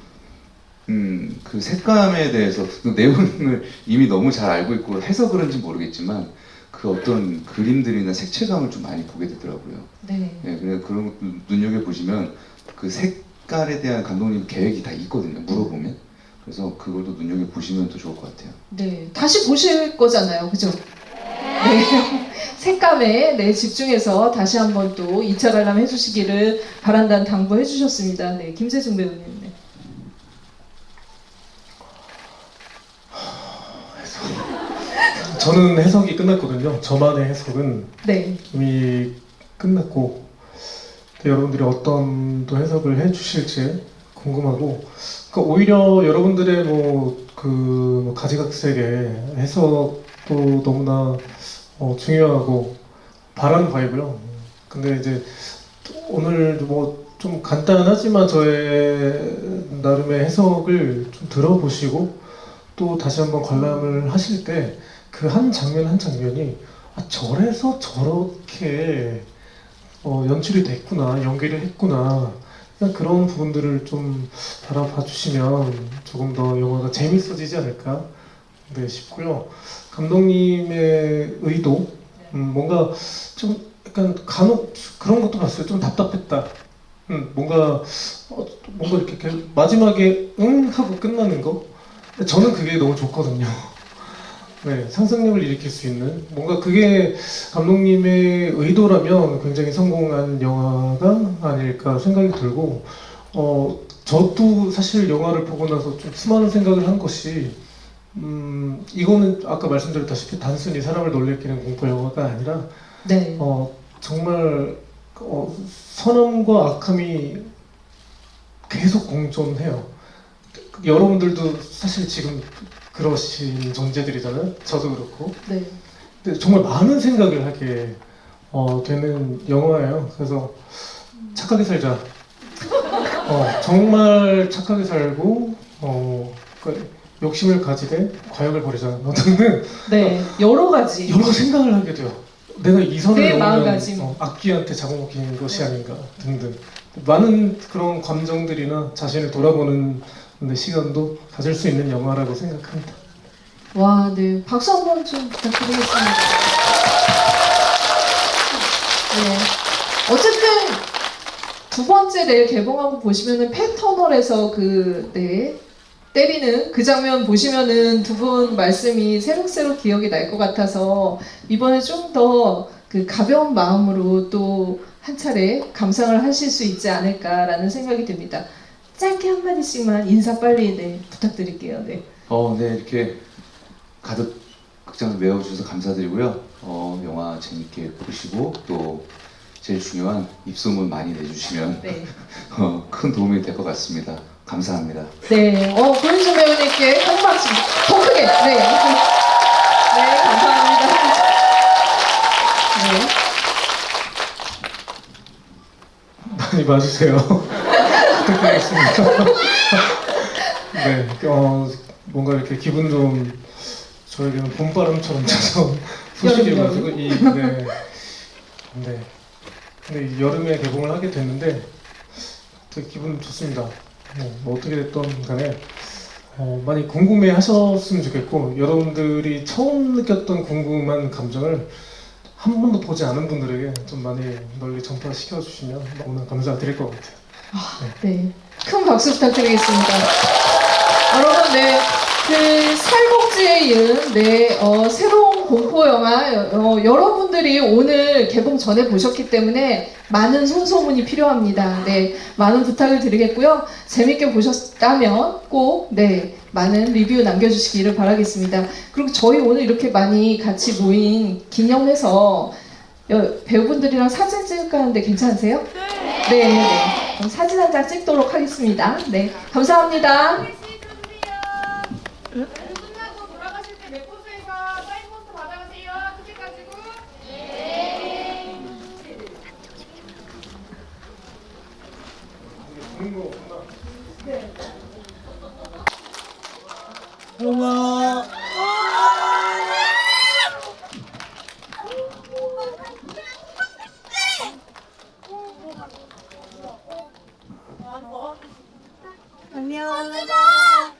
그 색감에 대해서 그 내용을 이미 너무 잘 알고 있고 해서 그런지 모르겠지만 그 어떤 그림들이나 색채감을 좀 많이 보게 되더라고요. 네. 예, 그래서 그런 것도 눈여겨 보시면 그 색깔에 대한 감독님 계획이 다 있거든요. 물어보면. 그래서 그걸 또 눈여겨 보시면 또 좋을 것 같아요. 네. 다시 보실 거잖아요. 그죠? 네. 색감에 네, 집중해서 다시 한번 또 2차 관람 해주시기를 바란다는 당부해 주셨습니다. 네. 김재중 배우님. 네. 저는 해석이 끝났거든요. 저만의 해석은 네. 이미 끝났고 여러분들이 어떤 또 해석을 해주실지 궁금하고 그러니까 오히려 여러분들의 뭐 가지각색의 해석도 너무나 중요하고 바라는 바이고요. 근데 이제 오늘 뭐 좀 간단하지만 저의 나름의 해석을 좀 들어보시고 또 다시 한번 관람을 하실 때 그 한 장면 한 장면이 저래서 저렇게 연출이 됐구나, 연기를 했구나. 그냥 그런 부분들을 좀 바라봐 주시면 조금 더 영화가 재밌어지지 않을까 네, 싶고요. 감독님의 의도, 뭔가 좀 약간 간혹 그런 것도 봤어요. 좀 답답했다. 뭔가 이렇게 마지막에 응 하고 끝나는 거. 저는 그게 너무 좋거든요. 네, 상상력을 일으킬 수 있는 뭔가 그게 감독님의 의도라면 굉장히 성공한 영화가 아닐까 생각이 들고 저도 사실 영화를 보고 나서 좀 수많은 생각을 한 것이 이거는 아까 말씀드렸다시피 단순히 사람을 놀래키는 공포 영화가 아니라 네. 정말 선함과 악함이 계속 공존해요. 여러분들도 사실 지금 그러신 존재들이잖아요. 저도 그렇고. 네. 근데 정말 많은 생각을 하게 되는 영화예요. 그래서 착하게 살자. 정말 착하게 살고 욕심을 가지되 과욕을 버리자. 등등 네. 여러 가지. 여러 생각을 하게 돼요. 내가 이 선을 그의 넘으면 마음가짐. 악귀한테 잡아먹히는 것이 아닌가 등등 많은 그런 감정들이나 자신을 돌아보는 시간도 가질 수 있는 영화라고 생각합니다. 와, 네. 박수 한번 좀 부탁드리겠습니다. 네. 어쨌든 두 번째 내일 개봉하고 보시면은 펜터널에서 때리는 그 장면 보시면은 두 분 말씀이 새록새록 기억이 날 것 같아서 이번에 좀 더 그 가벼운 마음으로 또 한 차례 감상을 하실 수 있지 않을까라는 생각이 듭니다. 짧게 한마디씩만 인사 빨리 부탁드릴게요. 네. 네, 이렇게 가득 극장을 메워주셔서 감사드리고요. 영화 재밌게 보시고 또 제일 중요한 입소문 많이 내주시면 네. 큰 도움이 될 것 같습니다. 감사합니다. 네. 고윤정 배우님께 한 박수 더 크게. 네. 네, 감사합니다. 네. 많이 봐주세요. 부탁드리겠습니다. 네, 뭔가 이렇게 기분 좀 저에게는 봄바람처럼 찾아온 소식이어가지고 네. 근데 여름에 개봉을 하게 됐는데 되게 기분 좋습니다. 뭐 어떻게 됐던 간에 많이 궁금해 하셨으면 좋겠고 여러분들이 처음 느꼈던 궁금한 감정을 한 번도 보지 않은 분들에게 좀 많이 널리 전파시켜 주시면 너무나 감사드릴 것 같아요. 네. 큰 박수 부탁드리겠습니다. 여러분, 네. 그 살복지에 이은 새로운 공포 영화 여러분들이 오늘 개봉 전에 보셨기 때문에 많은 손소문이 필요합니다. 네, 많은 부탁을 드리겠고요. 재밌게 보셨다면 꼭 많은 리뷰 남겨주시기를 바라겠습니다. 그리고 저희 오늘 이렇게 많이 같이 모인 기념해서 배우분들이랑 사진 찍을까 하는데 괜찮으세요? 네. 그럼 사진 한 장 찍도록 하겠습니다. 네, 감사합니다. 끝나고 돌아가실 때 맥코스에서 사인 포스터 받아가세요. 티켓 가지고. 엄마. 안녕.